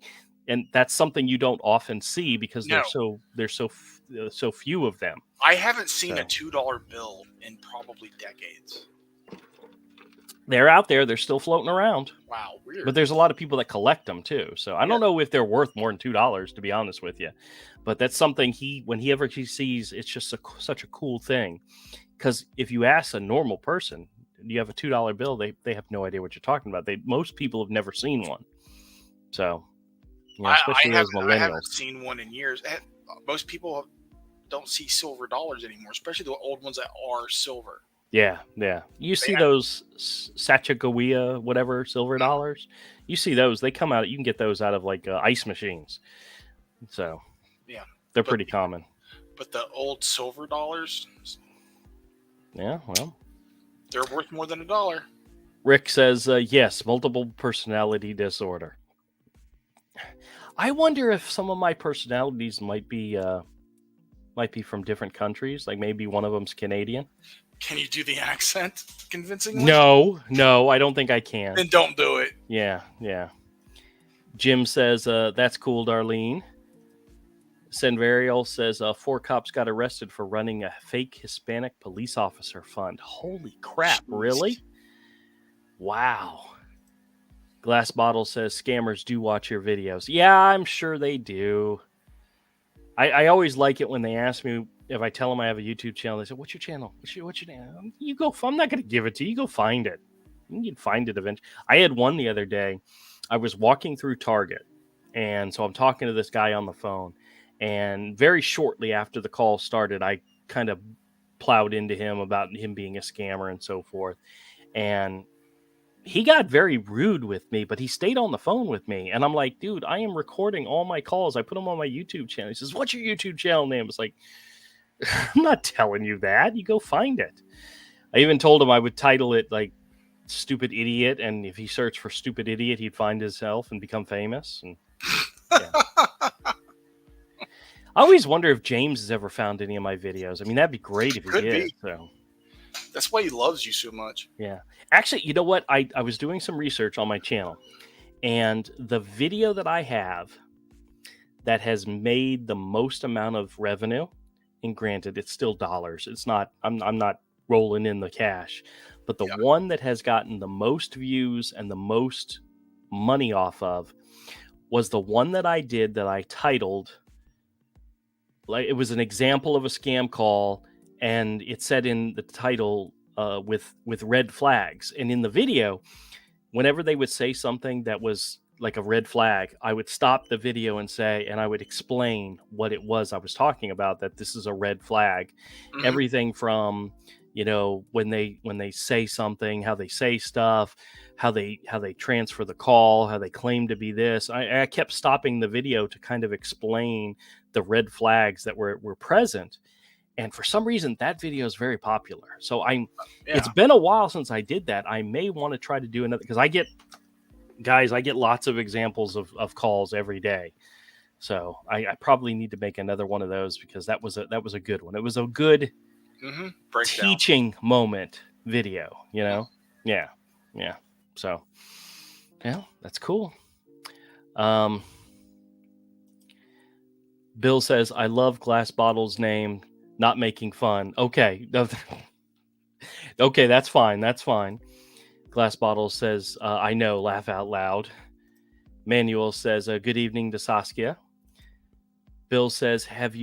and that's something you don't often see because No. there's so few of them. I haven't seen a $2 bill in probably decades. They're out there. They're still floating around. Wow, weird. But there's a lot of people that collect them too. So I don't know if they're worth more than $2, to be honest with you. But that's something when he sees, it's just such a cool thing. Because if you ask a normal person, you have a $2 bill, they have no idea what you're talking about. Most people have never seen one. So, especially those millennials. I haven't seen one in years. Most people don't see silver dollars anymore, especially the old ones that are silver. Yeah. You see those Sacagawea, whatever, silver dollars. You see those. They come out. You can get those out of like ice machines. So, yeah, they're pretty common. But the old silver dollars, yeah, well, they're worth more than $1. Rick says, yes, multiple personality disorder. I wonder if some of my personalities might be from different countries. Like maybe one of them's Canadian. Can you do the accent convincingly? No, I don't think I can. Then don't do it. Yeah. Jim says, that's cool, Darlene. Senvarial says, 4 cops got arrested for running a fake Hispanic police officer fund. Holy crap, really? Wow. Glass Bottle says, scammers do watch your videos. Yeah, I'm sure they do. I always like it when they ask me, if I tell them I have a YouTube channel, they say, what's your channel? What's your name? You go, I'm not going to give it to you. You go find it. You can find it eventually. I had one the other day. I was walking through Target, and so I'm talking to this guy on the phone, and very shortly after the call started, I kind of plowed into him about him being a scammer and so forth, and he got very rude with me, but he stayed on the phone with me. And I'm like, dude, I am recording all my calls. I put them on my YouTube channel. He says, what's your YouTube channel name? It's like, I'm not telling you that. You go find it. I even told him I would title it like Stupid Idiot. And if he searched for Stupid Idiot, he'd find himself and become famous. And yeah. I always wonder if James has ever found any of my videos. I mean, that'd be great if he did. So. That's why he loves you so much. Yeah. Actually, you know what? I was doing some research on my channel, and the video that I have that has made the most amount of revenue, and granted, it's still dollars. It's not, I'm not rolling in the cash, but the one that has gotten the most views and the most money off of was the one that I did that I titled, like, it was an example of a scam call. And it said in the title with red flags. And in the video, whenever they would say something that was like a red flag, I would stop the video and I would explain what it was I was talking about, that this is a red flag. Mm-hmm. Everything from, when they say something, how they say stuff, how they transfer the call, how they claim to be this. I kept stopping the video to kind of explain the red flags that were present. And for some reason, that video is very popular. So it's been a while since I did that. I may want to try to do another, because I get lots of examples of calls every day. So I probably need to make another one of those, because that was a good one. It was a good teaching moment video, Yeah. So yeah, that's cool. Bill says, I love Glass Bottle's name. Not making fun. Okay. Okay, that's fine. That's fine. Glass Bottle says, I know, laugh out loud. Manuel says, good evening to Saskia. Bill says, have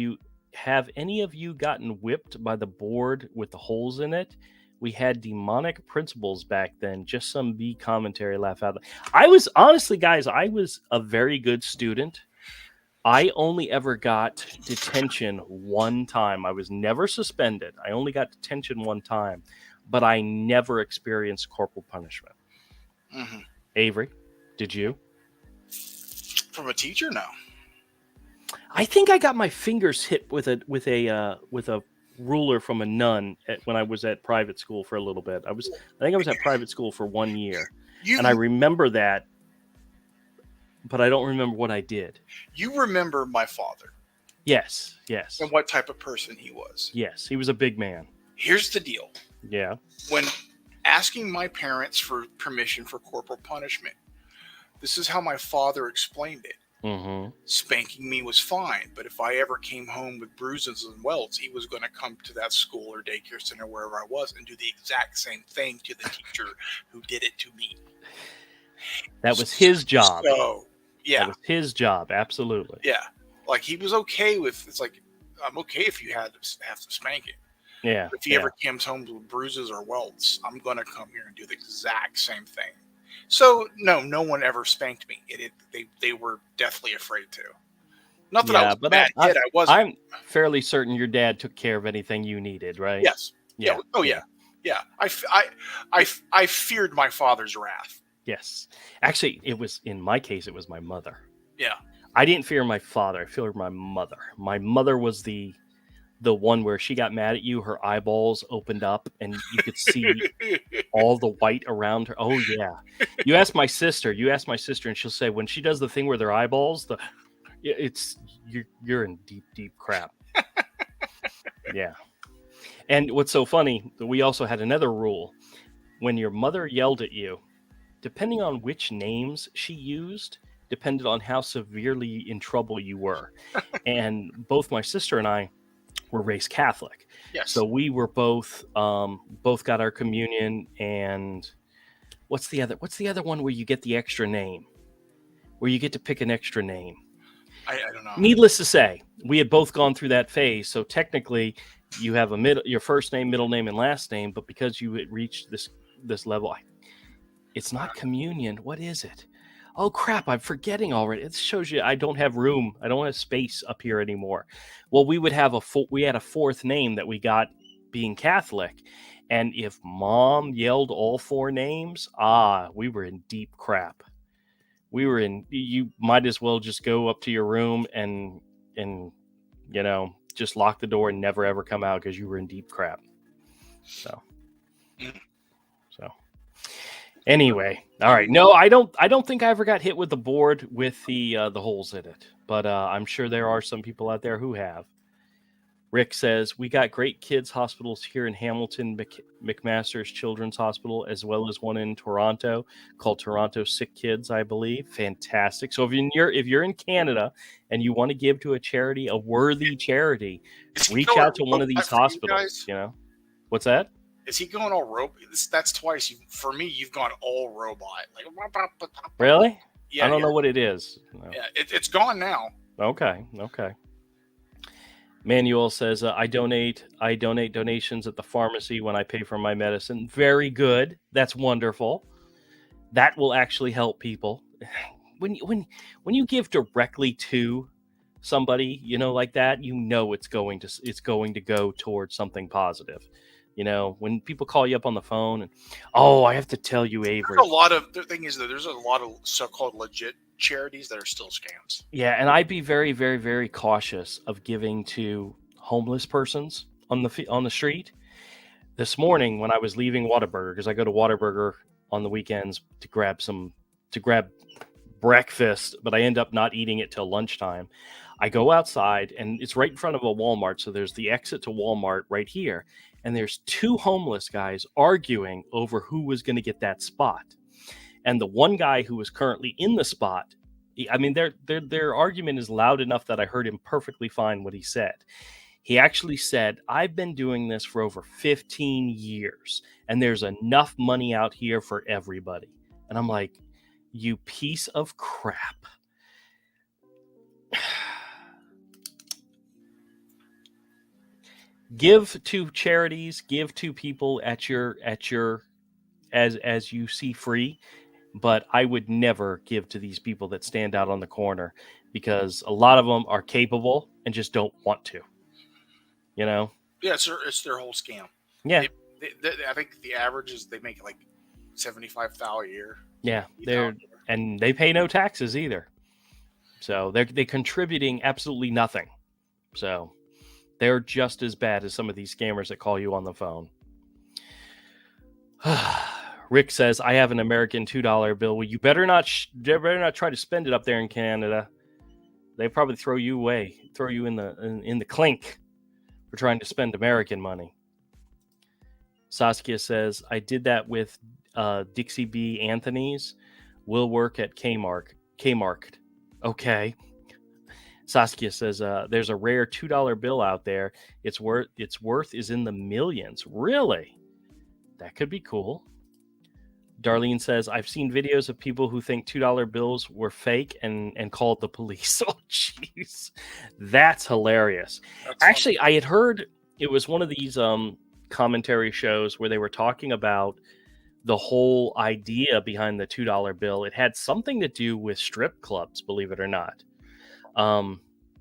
any of you gotten whipped by the board with the holes in it? We had demonic principles back then. Just some B commentary, laugh out loud. I was a very good student. I only ever got detention one time. I was never suspended. I only got detention one time, but I never experienced corporal punishment. Mm-hmm. Avery, did you? From a teacher? No. I think I got my fingers hit with a ruler from a nun when I was at private school for a little bit. I think I was at private school for 1 year, and I remember that. But I don't remember what I did. You remember my father? Yes. And what type of person he was? Yes, he was a big man. Here's the deal. Yeah. When asking my parents for permission for corporal punishment, this is how my father explained it. Mm-hmm. Spanking me was fine, but if I ever came home with bruises and welts, he was going to come to that school or daycare center, wherever I was, and do the exact same thing to the teacher who did it to me. That was his job. So, yeah. That was his job, absolutely. Yeah. Like, he was okay with, it's like, I'm okay if you have to spank it. Yeah. If he ever comes home with bruises or welts, I'm going to come here and do the exact same thing. So, no one ever spanked me. They were deathly afraid to. Not that I was a bad kid. I wasn't. I'm fairly certain your dad took care of anything you needed, right? Yes. Yeah. Oh, yeah. Yeah. I feared my father's wrath. Yes. Actually, in my case, it was my mother. Yeah. I didn't fear my father. I feared my mother. My mother was the one where she got mad at you, her eyeballs opened up and you could see all the white around her. Oh yeah. You ask my sister and she'll say when she does the thing where their eyeballs, you're in deep crap. Yeah. And what's so funny, we also had another rule. When your mother yelled at you, depending on which names she used, depended on how severely in trouble you were. And both my sister and I were raised Catholic. Yes. So we were both got our communion. And what's the other one where you get the extra name, where you get to pick an extra name? I don't know. Needless to say, we had both gone through that phase. So technically you have your first name, middle name, and last name, but because you had reached this level, it's not communion. What is it? Oh crap, I'm forgetting already. It shows you I don't have room. I don't have space up here anymore. Well, we had a fourth name that we got being Catholic. And if mom yelled all four names, we were in deep crap. You might as well just go up to your room and just lock the door and never ever come out because you were in deep crap. So anyway, all right. No, I don't think I ever got hit with the board with the holes in it, but I'm sure there are some people out there who have. Rick says, we got great kids hospitals here in Hamilton, McMaster's Children's Hospital, as well as one in Toronto called Toronto Sick Kids, I believe. Fantastic. So if you're in Canada and you want to give to a charity, a worthy charity, reach out to one of these hospitals. What's that? Is he going all robot? That's twice. For me, you've gone all robot. Like, really? Yeah, I don't know what it is. No. Yeah, it's gone now. Okay. Manuel says, I donate donations at the pharmacy when I pay for my medicine. Very good. That's wonderful. That will actually help people. When you give directly to somebody, like that, it's going to go towards something positive. When people call you up on the phone and, I have to tell you, Avery. The thing is that there's a lot of so-called legit charities that are still scams. Yeah, and I'd be very, very, very cautious of giving to homeless persons on the street. This morning when I was leaving Whataburger, because I go to Whataburger on the weekends to grab breakfast, but I end up not eating it till lunchtime. I go outside and it's right in front of a Walmart. So there's the exit to Walmart right here. And there's two homeless guys arguing over who was going to get that spot. And the one guy who was currently in the spot, their argument is loud enough that I heard him perfectly fine what he said. He actually said, I've been doing this for over 15 years, and there's enough money out here for everybody. And I'm like, you piece of crap. Give to charities, give to people at your as you see free, but I would never give to these people that stand out on the corner because a lot of them are capable and just don't want to. Yeah, it's their whole scam. Yeah, I think the average is they make like $75,000 a year. Yeah, and they pay no taxes either, so they're contributing absolutely nothing. So they're just as bad as some of these scammers that call you on the phone. Rick says, I have an American $2 bill. Well, you better not try to spend it up there in Canada. They probably throw you in the clink for trying to spend American money. Saskia says, I did that with Dixie B. Anthony's. Will work at Kmart. Okay. Saskia says, there's a rare $2 bill out there. Its worth is in the millions. Really? That could be cool. Darlene says, I've seen videos of people who think $2 bills were fake and called the police. Oh, jeez. That's hilarious. Actually, I had heard it was one of these commentary shows where they were talking about the whole idea behind the $2 bill. It had something to do with strip clubs, believe it or not.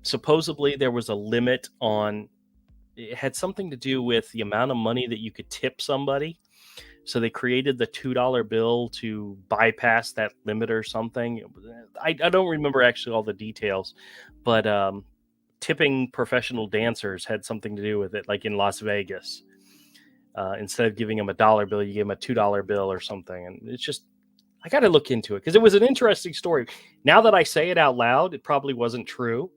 Supposedly there was a limit on, it had something to do with the amount of money that you could tip somebody. So they created the $2 bill to bypass that limit or something. I don't remember actually all the details, but tipping professional dancers had something to do with it, like in Las Vegas. Instead of giving them $1 bill, you give them a $2 bill or something. And it's just, I got to look into it because it was an interesting story. Now that I say it out loud, it probably wasn't true,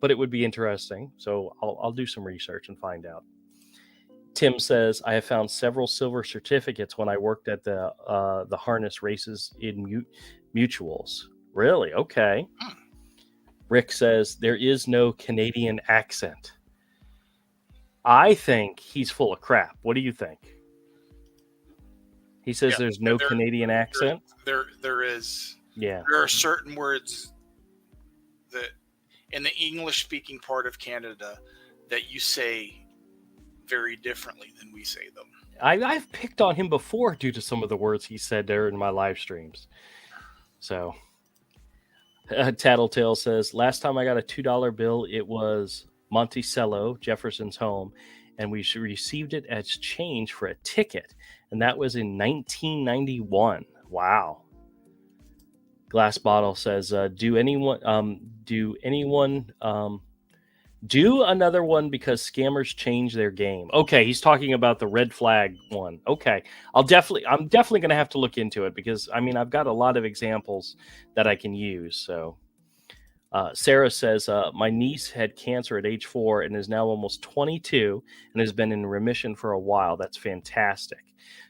but it would be interesting. So I'll do some research and find out. Tim says, I have found several silver certificates when I worked at the harness races in mutuals. Really? Okay. Rick says, there is no Canadian accent. I think he's full of crap. What do you think? He says there's no Canadian accent. There is. Yeah. There are certain words that in the English-speaking part of Canada that you say very differently than we say them. I've picked on him before due to some of the words he said there in my live streams. So, Tattletale says, last time I got a $2 bill, it was Monticello, Jefferson's home, and we received it as change for a ticket, and that was in 1991. Wow. Glass Bottle says, do another one because scammers change their game. Okay, he's talking about the red flag one. Okay, I'm definitely going to have to look into it because I've got a lot of examples that I can use. So, Sarah says, my niece had cancer at age 4 and is now almost 22 and has been in remission for a while. That's fantastic.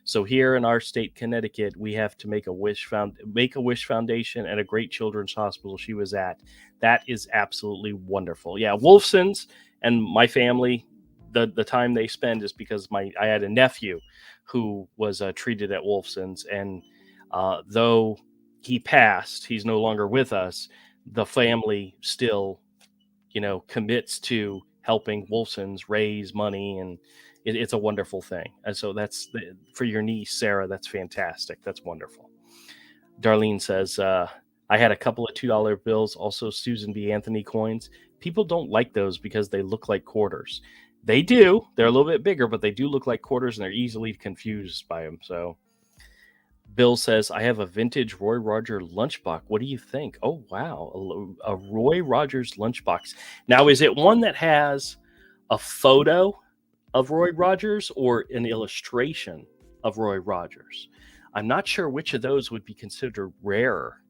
So here in our state, Connecticut, we have to make a Wish Foundation at a great children's hospital she was at. That is absolutely wonderful. Yeah, Wolfson's and my family, the time they spend is because I had a nephew who was treated at Wolfson's, and though he passed, he's no longer with us. The family still, commits to helping Wolfson's raise money, and it's a wonderful thing. And so that's for your niece, Sarah. That's fantastic. That's wonderful. Darlene says, I had a couple of $2 bills, also Susan B. Anthony coins. People don't like those because they look like quarters. They do. They're a little bit bigger, but they do look like quarters, and they're easily confused by them. So Bill says, I have a vintage Roy Rogers lunchbox. What do you think? Oh, wow. A Roy Rogers lunchbox. Now, is it one that has a photo of Roy Rogers or an illustration of Roy Rogers? I'm not sure which of those would be considered rarer,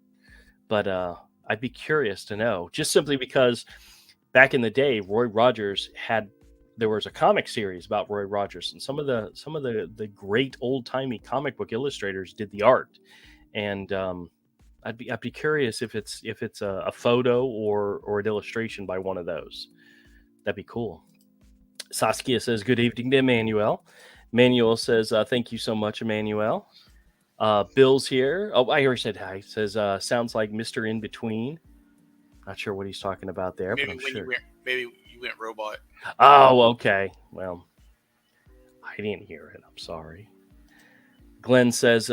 but I'd be curious to know, just simply because back in the day, Roy Rogers there was a comic series about Roy Rogers, and some of the great old timey comic book illustrators did the art, and I'd be curious if it's a photo or an illustration by one of those. That'd be cool. Saskia says, good evening to Emmanuel. Emmanuel says, thank you so much, Emmanuel. Bill's here. Oh, I already said hi. Says, sounds like Mr. In Between. Not sure what he's talking about there, maybe but I'm sure. Maybe you went robot. Oh, okay. Well, I didn't hear it. I'm sorry. Glenn says,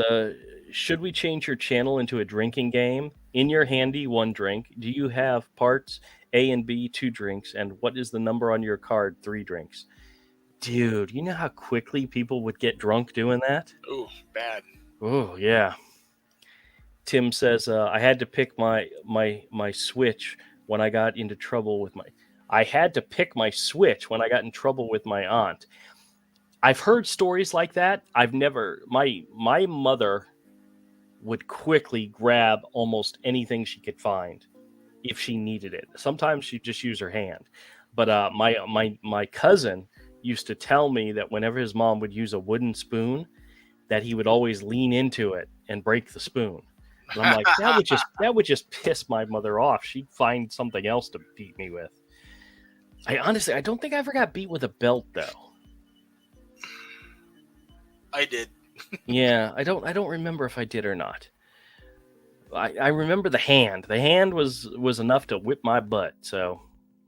should we change your channel into a drinking game? In your handy, 1 drink. Do you have parts A and B, 2 drinks? And what is the number on your card? 3 drinks. Dude, you know how quickly people would get drunk doing that? Oh, bad. Oh, yeah. Tim says, I had to pick my Switch when I got into trouble with my... I had to pick my Switch when I got in trouble with my aunt. I've heard stories like that. I've never... My mother would quickly grab almost anything she could find if she needed it. Sometimes she'd just use her hand. But my cousin used to tell me that whenever his mom would use a wooden spoon, that he would always lean into it and break the spoon. And I'm like, that would just piss my mother off. She'd find something else to beat me with. I don't think I ever got beat with a belt though. I did. Yeah, I don't remember if I did or not. I remember the hand. The hand was enough to whip my butt. So,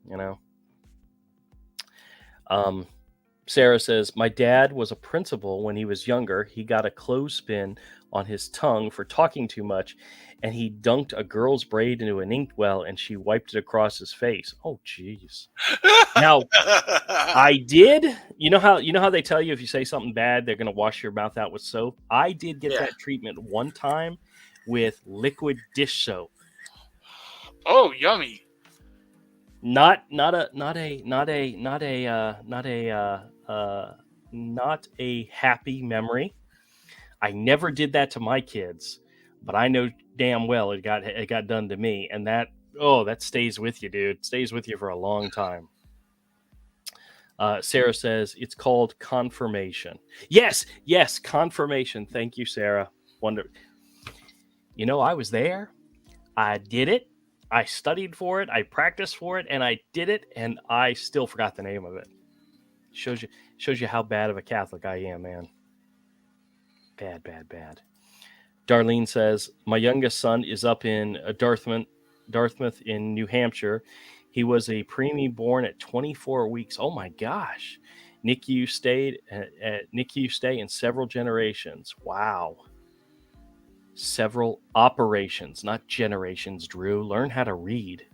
you know. Sarah says, my dad was a principal when he was younger. He got a clothespin on his tongue for talking too much, and he dunked a girl's braid into an inkwell, and she wiped it across his face. Oh, jeez. Now, I did. You know how they tell you if you say something bad, they're going to wash your mouth out with soap? I did get that treatment one time with liquid dish soap. Oh, yummy. Not a happy memory. I never did that to my kids, but I know damn well it got done to me, and that stays with you, dude. It stays with you for a long time. Sarah says it's called confirmation. Yes, confirmation. Thank you, Sarah. Wonder. You know, I was there. I did it. I studied for it. I practiced for it, and I did it, and I still forgot the name of it. Shows you how bad of a Catholic I am, man. Bad. Darlene says, my youngest son is up in Dartmouth in New Hampshire. He was a preemie born at 24 weeks. Oh my gosh. NICU stayed at NICU stay in several generations. Wow. Several operations, not generations, Drew. Learn how to read.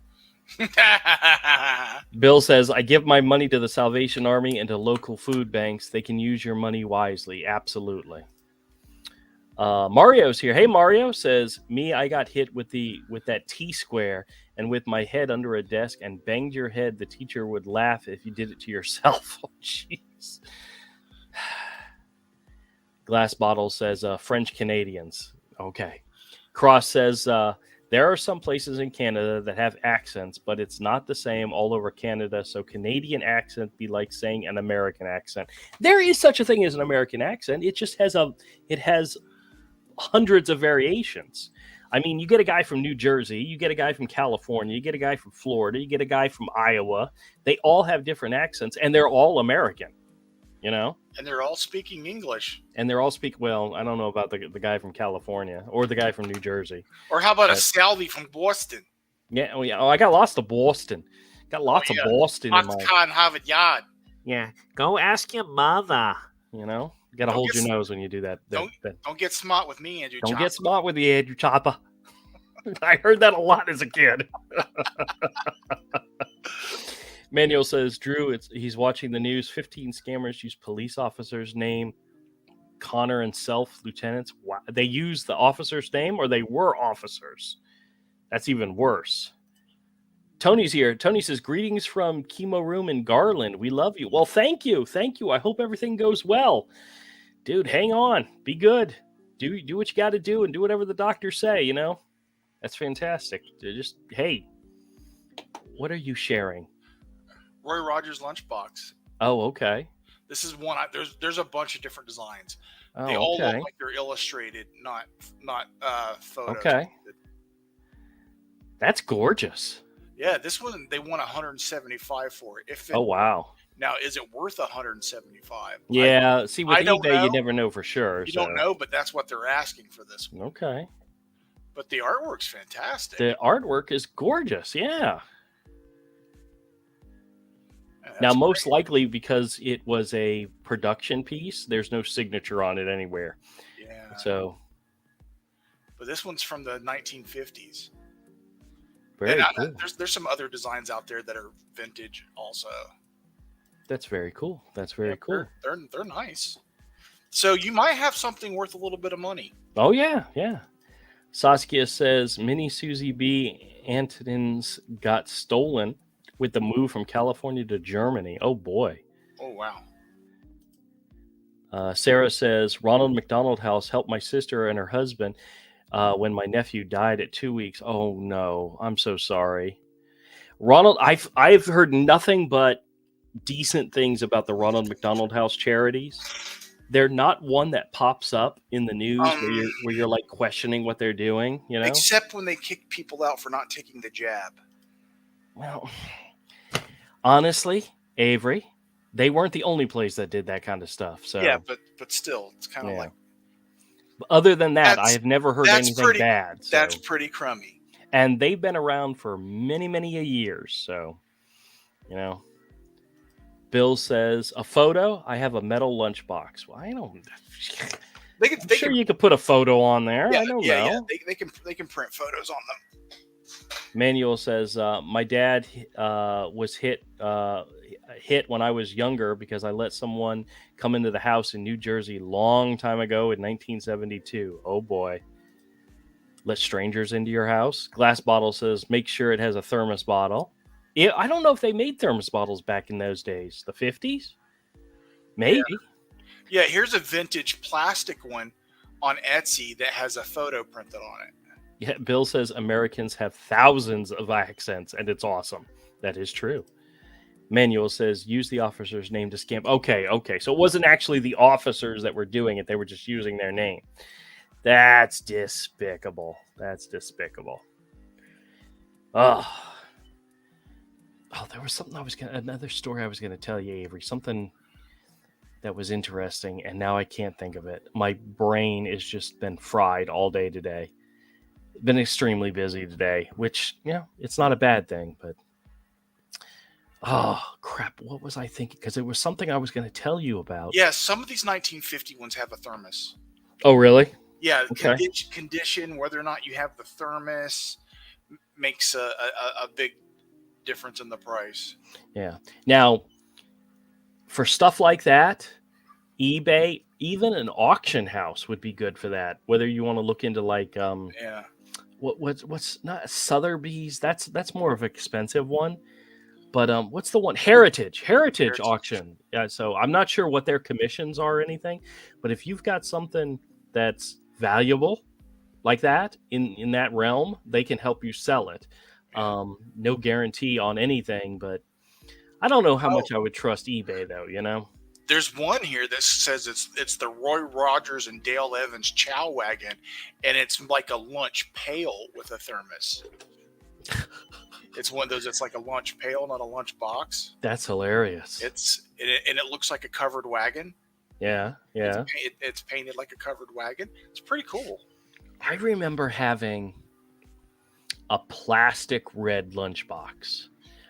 Bill says, I give my money to the Salvation Army and to local food banks. They can use your money wisely. Absolutely. Mario's here. Hey, Mario says, I got hit with that T-square and with my head under a desk and banged your head. The teacher would laugh if you did it to yourself. Oh, jeez. Glass Bottle says, French Canadians. Okay. Cross says, there are some places in Canada that have accents, but it's not the same all over Canada. So Canadian accent be like saying an American accent. There is such a thing as an American accent. It just has hundreds of variations. I mean, you get a guy from New Jersey, you get a guy from California, you get a guy from Florida, you get a guy from Iowa. They all have different accents, and they're all American, you know? And they're all speaking English. Well, I don't know about the guy from California or the guy from New Jersey. Or how about a Salvi from Boston? Yeah. Oh, I got lots of Boston. Got lots of Boston in my... Harvard Yard. Yeah. Go ask your mother. You know? You got to hold your nose when you do that. Don't get smart with me, Andrew Chopper. Don't get smart with the Andrew Chopper. I heard that a lot as a kid. Manuel says, Drew, he's watching the news. 15 scammers use police officer's name, Connor and lieutenants. Wow. They use the officer's name, or they were officers. That's even worse. Tony's here. Tony says, greetings from Chemo Room in Garland. We love you. Well, thank you. I hope everything goes well. Dude, hang on. Be good. Do what you got to do and do whatever the doctors say, you know? That's fantastic. Just, hey, what are you sharing? Roy Rogers lunchbox. Oh, okay. This is one. There's a bunch of different designs. Oh, they all look like they're illustrated, not photos. Okay. That's gorgeous. Yeah, this one they want 175 for it. Oh wow. Now, is it worth 175? Yeah. See, with eBay, you never know for sure. You don't know, but that's what they're asking for this one. Okay. But the artwork's fantastic. The artwork is gorgeous. Yeah. Now, most likely because it was a production piece, there's no signature on it anywhere. Yeah. So. But this one's from the 1950s. Very cool. There's some other designs out there that are vintage also. That's very cool. Cool. They're nice. So you might have something worth a little bit of money. Oh yeah. Saskia says Mini Susie B. Antonins got stolen with the move from California to Germany. Oh boy. Oh wow. Sarah says Ronald McDonald House helped my sister and her husband when my nephew died at 2 weeks. Oh no, I'm so sorry. Ronald, I've heard nothing but decent things about the Ronald McDonald House charities. they're not one that pops up in the news where you're like questioning what they're doing, you know? Except when they kick people out for not taking the jab. Well, honestly, Avery, they weren't the only place that did that kind of stuff. So yeah, but still, it's kind of like. Other than that, I have never heard anything bad. So. That's pretty crummy. And they've been around for many, many years. So, you know. Bill says, a photo? I have a metal lunchbox. Well, I don't. You could put a photo on there. Yeah, I don't know. Yeah, they can print photos on them. Manuel says, my dad was hit when I was younger because I let someone come into the house in New Jersey long time ago in 1972. Oh boy. Let strangers into your house. Glass Bottle says, make sure it has a thermos bottle. I don't know if they made thermos bottles back in those days. The 50s? Maybe. Yeah, here's a vintage plastic one on Etsy that has a photo printed on it. Yeah, Bill says Americans have thousands of accents, and it's awesome. That is true. Manuel says, use the officer's name to scam. Okay. So it wasn't actually the officers that were doing it. They were just using their name. That's despicable. Oh, there was something another story I was gonna tell you, Avery. Something that was interesting, and now I can't think of it. My brain has just been fried all day today. Been extremely busy today, which, it's not a bad thing, but oh crap, what was I thinking? Because it was something I was going to tell you about. Yeah, some of these 1950 ones have a thermos. Oh, really? Yeah, okay. Condition, whether or not you have the thermos makes a big difference in the price. Yeah. Now, for stuff like that, eBay, even an auction house would be good for that. Whether you want to look into like what's not Sotheby's, that's more of an expensive one. But what's the one? Heritage auction. Yeah, so I'm not sure what their commissions are or anything, but if you've got something that's valuable like that in that realm, they can help you sell it. No guarantee on anything, but I don't know how much I would trust eBay though, There's one here that says it's the Roy Rogers and Dale Evans Chow Wagon, and it's like a lunch pail with a thermos. It's one of those. It's like a lunch pail, not a lunch box. That's hilarious. It looks like a covered wagon. Yeah. It's painted like a covered wagon. It's pretty cool. I remember having a plastic red lunchbox.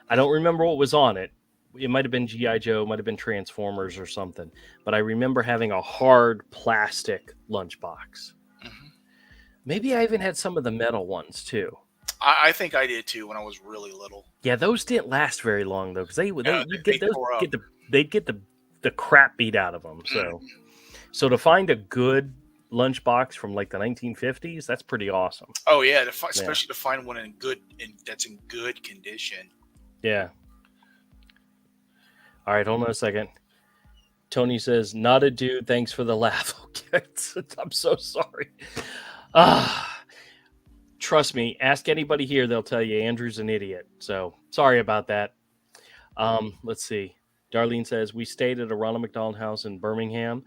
I don't remember what was on it. It might have been G.I. Joe, might have been Transformers or something. But I remember having a hard plastic lunchbox. Mm-hmm. Maybe I even had some of the metal ones too. I think I did too when I was really little. Yeah, those didn't last very long though, because they'd get the crap beat out of them. So to find a good lunchbox from like the 1950s, that's pretty awesome. Oh yeah, especially to find one that's in good condition. Yeah. All right, hold on a second. Tony says, "Not a dude. Thanks for the laugh." Okay, I'm so sorry. Trust me, ask anybody here, they'll tell you Andrew's an idiot. So sorry about that. Let's see. Darlene says, we stayed at a Ronald McDonald House in Birmingham.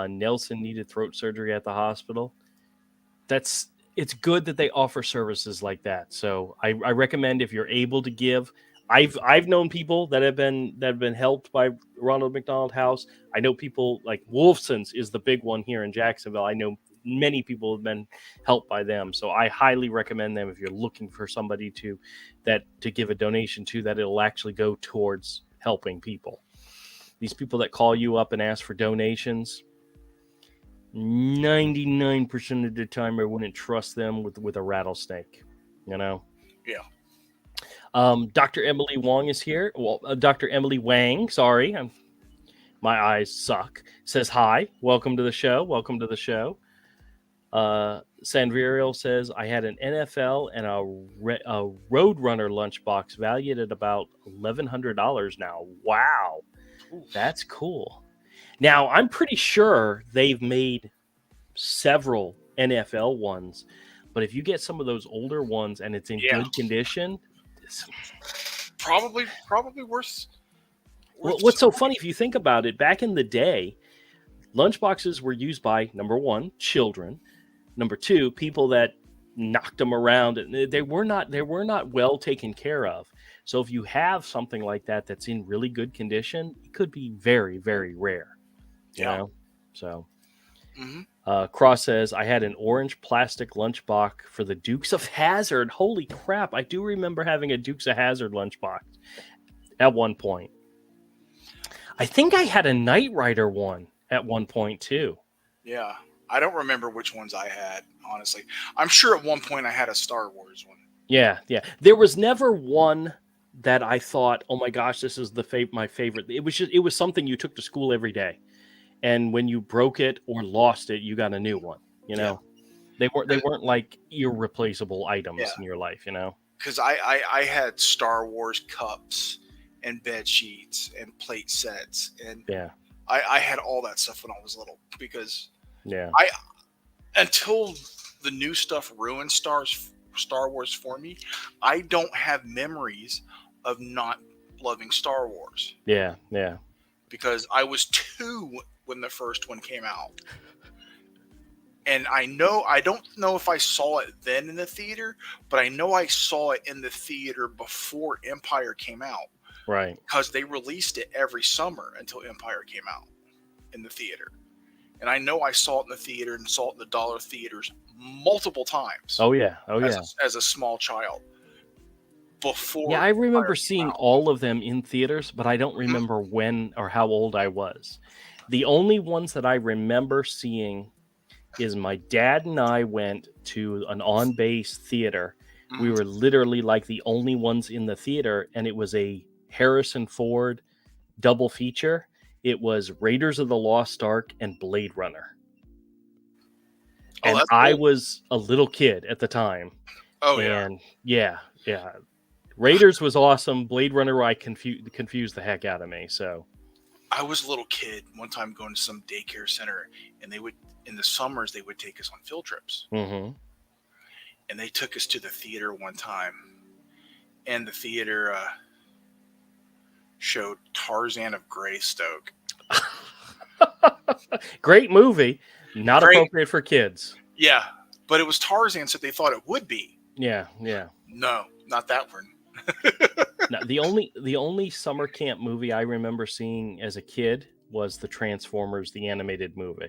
Nelson needed throat surgery at the hospital. It's good that they offer services like that. So I recommend, if you're able to give. I've known people that have been helped by Ronald McDonald House. I know people like Wolfson's is the big one here in Jacksonville. I know many people have been helped by them. So I highly recommend them if you're looking for somebody to give a donation to, that it'll actually go towards helping people. These people that call you up and ask for donations, 99% of the time I wouldn't trust them with a rattlesnake, Yeah. Dr. Emily Wang is here. Well, Dr. Emily Wang, sorry. My eyes suck. Says, hi, welcome to the show. Sandvirial says, I had an NFL and a Roadrunner lunchbox valued at about $1,100 now. Wow. That's cool. Now, I'm pretty sure they've made several NFL ones, but if you get some of those older ones and it's in good condition, probably worse. What's so funny, if you think about it, back in the day, lunchboxes were used by, number one, children. Number two, people that knocked them around. They were not well taken care of. So if you have something like that that's in really good condition, it could be very, very rare. You know? So Cross says, I had an orange plastic lunchbox for the Dukes of Hazzard. Holy crap. I do remember having a Dukes of Hazzard lunchbox at one point. I think I had a Knight Rider one at one point too. Yeah. I don't remember which ones I had, honestly. I'm sure at one point I had a Star Wars one. Yeah. There was never one that I thought, oh my gosh, this is my favorite. It was something you took to school every day. And when you broke it or lost it, you got a new one. You know, they weren't like irreplaceable items in your life. You know, because I had Star Wars cups and bed sheets and plate sets, and I had all that stuff when I was little because until the new stuff ruined Star Wars for me, I don't have memories of not loving Star Wars. Yeah. Because I was 2 when the first one came out. And I don't know if I saw it then in the theater, but I know I saw it in the theater before Empire came out. Right. Because they released it every summer until Empire came out in the theater. And I know I saw it in the theater and saw it in the dollar theaters multiple times. Oh, yeah. As a small child. Before. Yeah, I remember seeing all of them in theaters, but I don't remember when or how old I was. The only ones that I remember seeing is my dad and I went to an on-base theater. We were literally like the only ones in the theater, and it was a Harrison Ford double feature. It was Raiders of the Lost Ark and Blade Runner. And I was a little kid at the time. Oh, and yeah. Raiders was awesome. Blade Runner, I confused the heck out of me. So I was a little kid one time going to some daycare center, and they would, in the summers, they would take us on field trips. Mm-hmm. And they took us to the theater one time, and the theater showed Tarzan of Greystoke. Great movie, not appropriate for kids. Yeah, but it was Tarzan, so they thought it would be. Yeah. No, not that one. No, the only summer camp movie I remember seeing as a kid was the Transformers, the animated movie.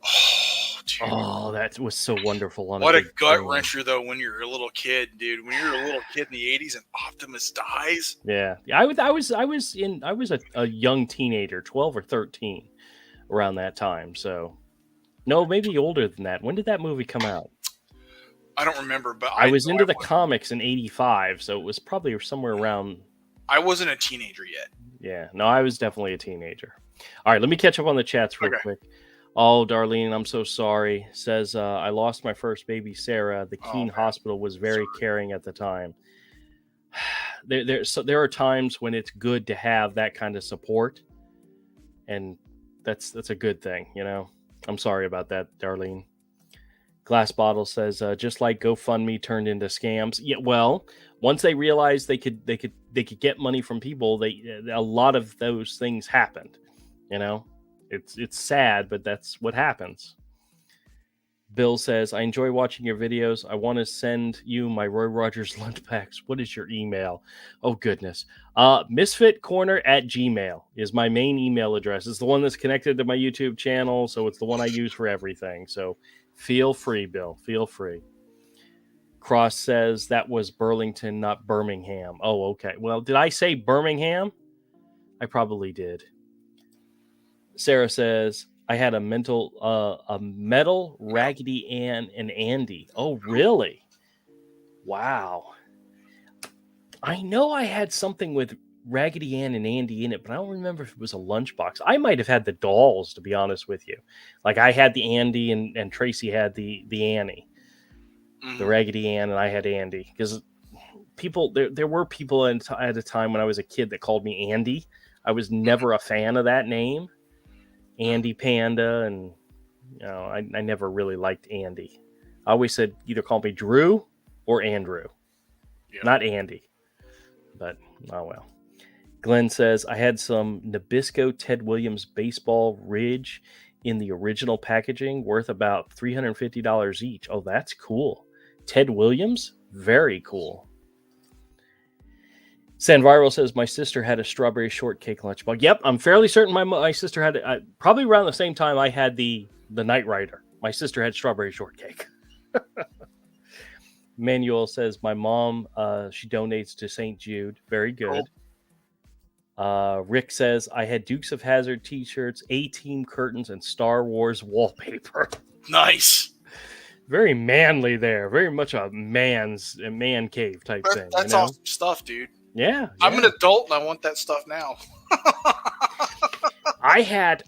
Oh, dude. Oh, that was so wonderful. What a gut wrencher, though, when you're a little kid, dude. When you're a little kid in the 80s and Optimus dies. Yeah. I was a young teenager, 12 or 13 around that time. So no, maybe older than that. When did that movie come out? I don't remember, but I was into the comics in 85, so it was probably somewhere around. I wasn't a teenager yet. Yeah, no, I was definitely a teenager. All right, let me catch up on the chats real quick. Oh, Darlene, I'm so sorry. Says, I lost my first baby, Sarah. The Keene Hospital was very caring at the time. There are times when it's good to have that kind of support, and that's a good thing, you know. I'm sorry about that, Darlene. Glass Bottle says, just like GoFundMe turned into scams. Yeah, well, once they realized they could get money from people, a lot of those things happened. You know, it's sad, but that's what happens. Bill says, I enjoy watching your videos. I want to send you my Roy Rogers lunch packs. What is your email? Oh, goodness. Misfitcorner@gmail is my main email address. It's the one that's connected to my YouTube channel, so it's the one I use for everything. So feel free, Bill. Feel free. Cross says that was Burlington, not Birmingham. Oh, okay. Well, did I say Birmingham? I probably did. Sarah says, I had a metal Raggedy Ann and Andy. Oh, really? Wow. I know I had something with Raggedy Ann and Andy in it, but I don't remember if it was a lunchbox. I might have had the dolls, to be honest with you. Like I had the Andy and Tracy had the Annie. The Raggedy Ann, and I had Andy. Because there were people at a time when I was a kid that called me Andy. I was never a fan of that name. Andy Panda, and you know, I never really liked Andy. I always said either call me Drew or Andrew, not Andy. But oh well. Glenn says I had some Nabisco Ted Williams baseball Ridge in the original packaging, worth about $350 each. Oh, that's cool. Ted Williams, very cool. Sanviral says, my sister had a strawberry shortcake lunchbox. Yep, I'm fairly certain my sister had it. Probably around the same time I had the Knight Rider. My sister had strawberry shortcake. Manuel says, my mom, she donates to St. Jude. Very good. Rick says, I had Dukes of Hazzard t-shirts, A-Team curtains, and Star Wars wallpaper. Nice. Very manly there. Very much a man cave type thing. That's awesome stuff, dude. Yeah. I'm an adult and I want that stuff now. I had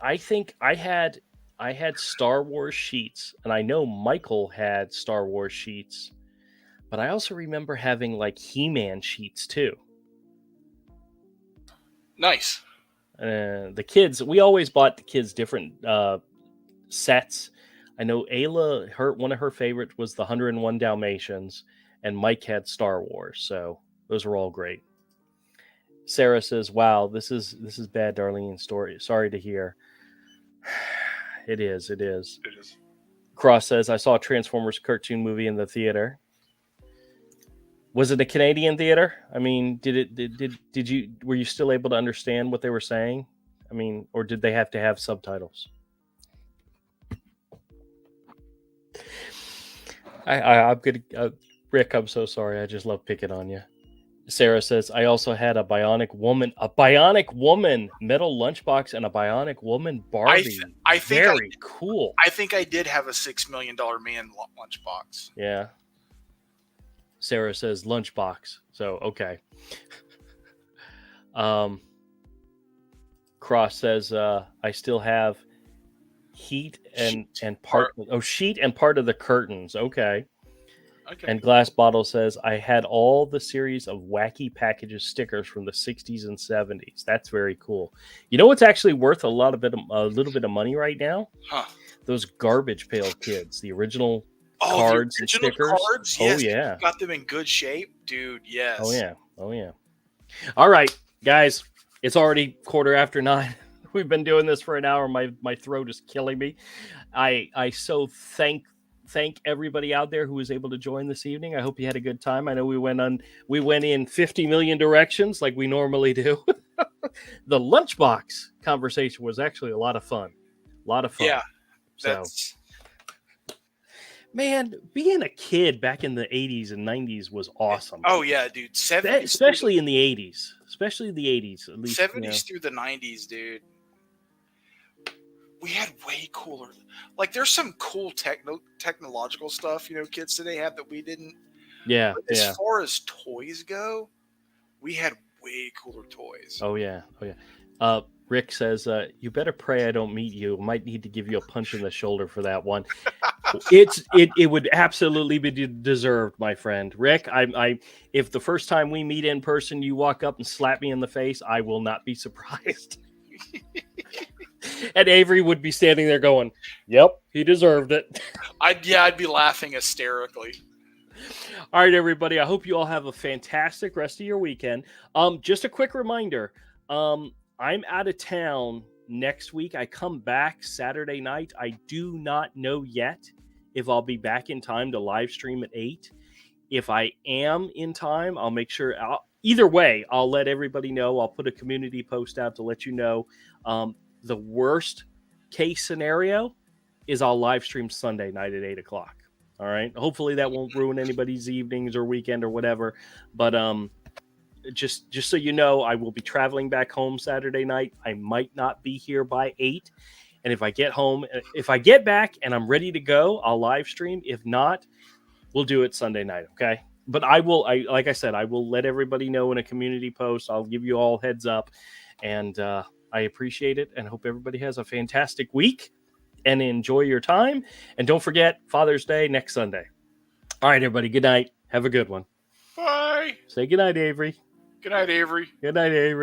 Star Wars sheets, and I know Michael had Star Wars sheets, but I also remember having like He-Man sheets too. Nice. The kids, we always bought the kids different sets. I know Ayla, one of her favorites was the 101 Dalmatians, and Mike had Star Wars, so those were all great. Sarah says, wow, this is bad, Darlene's story. Sorry to hear. It is. Cross says, I saw a Transformers cartoon movie in the theater. Was it a Canadian theater? I mean, were you still able to understand what they were saying? I mean, or did they have to have subtitles? I'm gonna, Rick, I'm so sorry. I just love picking on you. Sarah says, I also had a Bionic Woman metal lunchbox and a Bionic Woman Barbie. I think very cool. I think I did have a $6 million man lunchbox. Yeah. Sarah says lunchbox. So, okay. Cross says, I still have sheet and part of the curtains. Okay. And Glass Bottle says, I had all the series of Wacky Packages stickers from the 60s and 70s. That's very cool. You know what's actually worth a little bit of money right now? Huh. Those Garbage Pail Kids, the original cards and stickers. Cards? Yes. Oh, yeah. Got them in good shape, dude. Yes. Oh, yeah. All right, guys. It's already 9:15. We've been doing this for an hour. My throat is killing me. I so thank everybody out there who was able to join this evening. I hope you had a good time. I know we went in 50 million directions like we normally do. The lunchbox conversation was actually a lot of fun. Yeah. Man, being a kid back in the 80s and 90s was awesome. Oh yeah, dude. 70s, especially in the 80s. Especially the 80s, at least. 70s through the 90s, dude. We had way cooler. Like, there's some cool technological stuff, kids today have that we didn't. Yeah. But as far as toys go, we had way cooler toys. Oh yeah. Rick says, you better pray I don't meet you. Might need to give you a punch in the shoulder for that one. It would absolutely be deserved, my friend. Rick, I if the first time we meet in person, you walk up and slap me in the face, I will not be surprised. And Avery would be standing there going, yep, he deserved it. I'd be laughing hysterically. All right, everybody. I hope you all have a fantastic rest of your weekend. Just a quick reminder. I'm out of town next week. I come back Saturday night. I do not know yet if I'll be back in time to live stream at 8. If I am in time, I'll make sure. Either way, I'll let everybody know. I'll put a community post out to let you know. The worst case scenario is I'll live stream Sunday night at 8 o'clock. All right. Hopefully that won't ruin anybody's evenings or weekend or whatever. But just so you know, I will be traveling back home Saturday night. I might not be here by 8. And if I get back and I'm ready to go, I'll live stream. If not, we'll do it Sunday night. Okay. But like I said, I will let everybody know in a community post. I'll give you all heads up. And I appreciate it and hope everybody has a fantastic week and enjoy your time. And don't forget Father's Day next Sunday. All right, everybody. Good night. Have a good one. Bye. Say good night, Avery. Good night, Avery. Good night, Avery.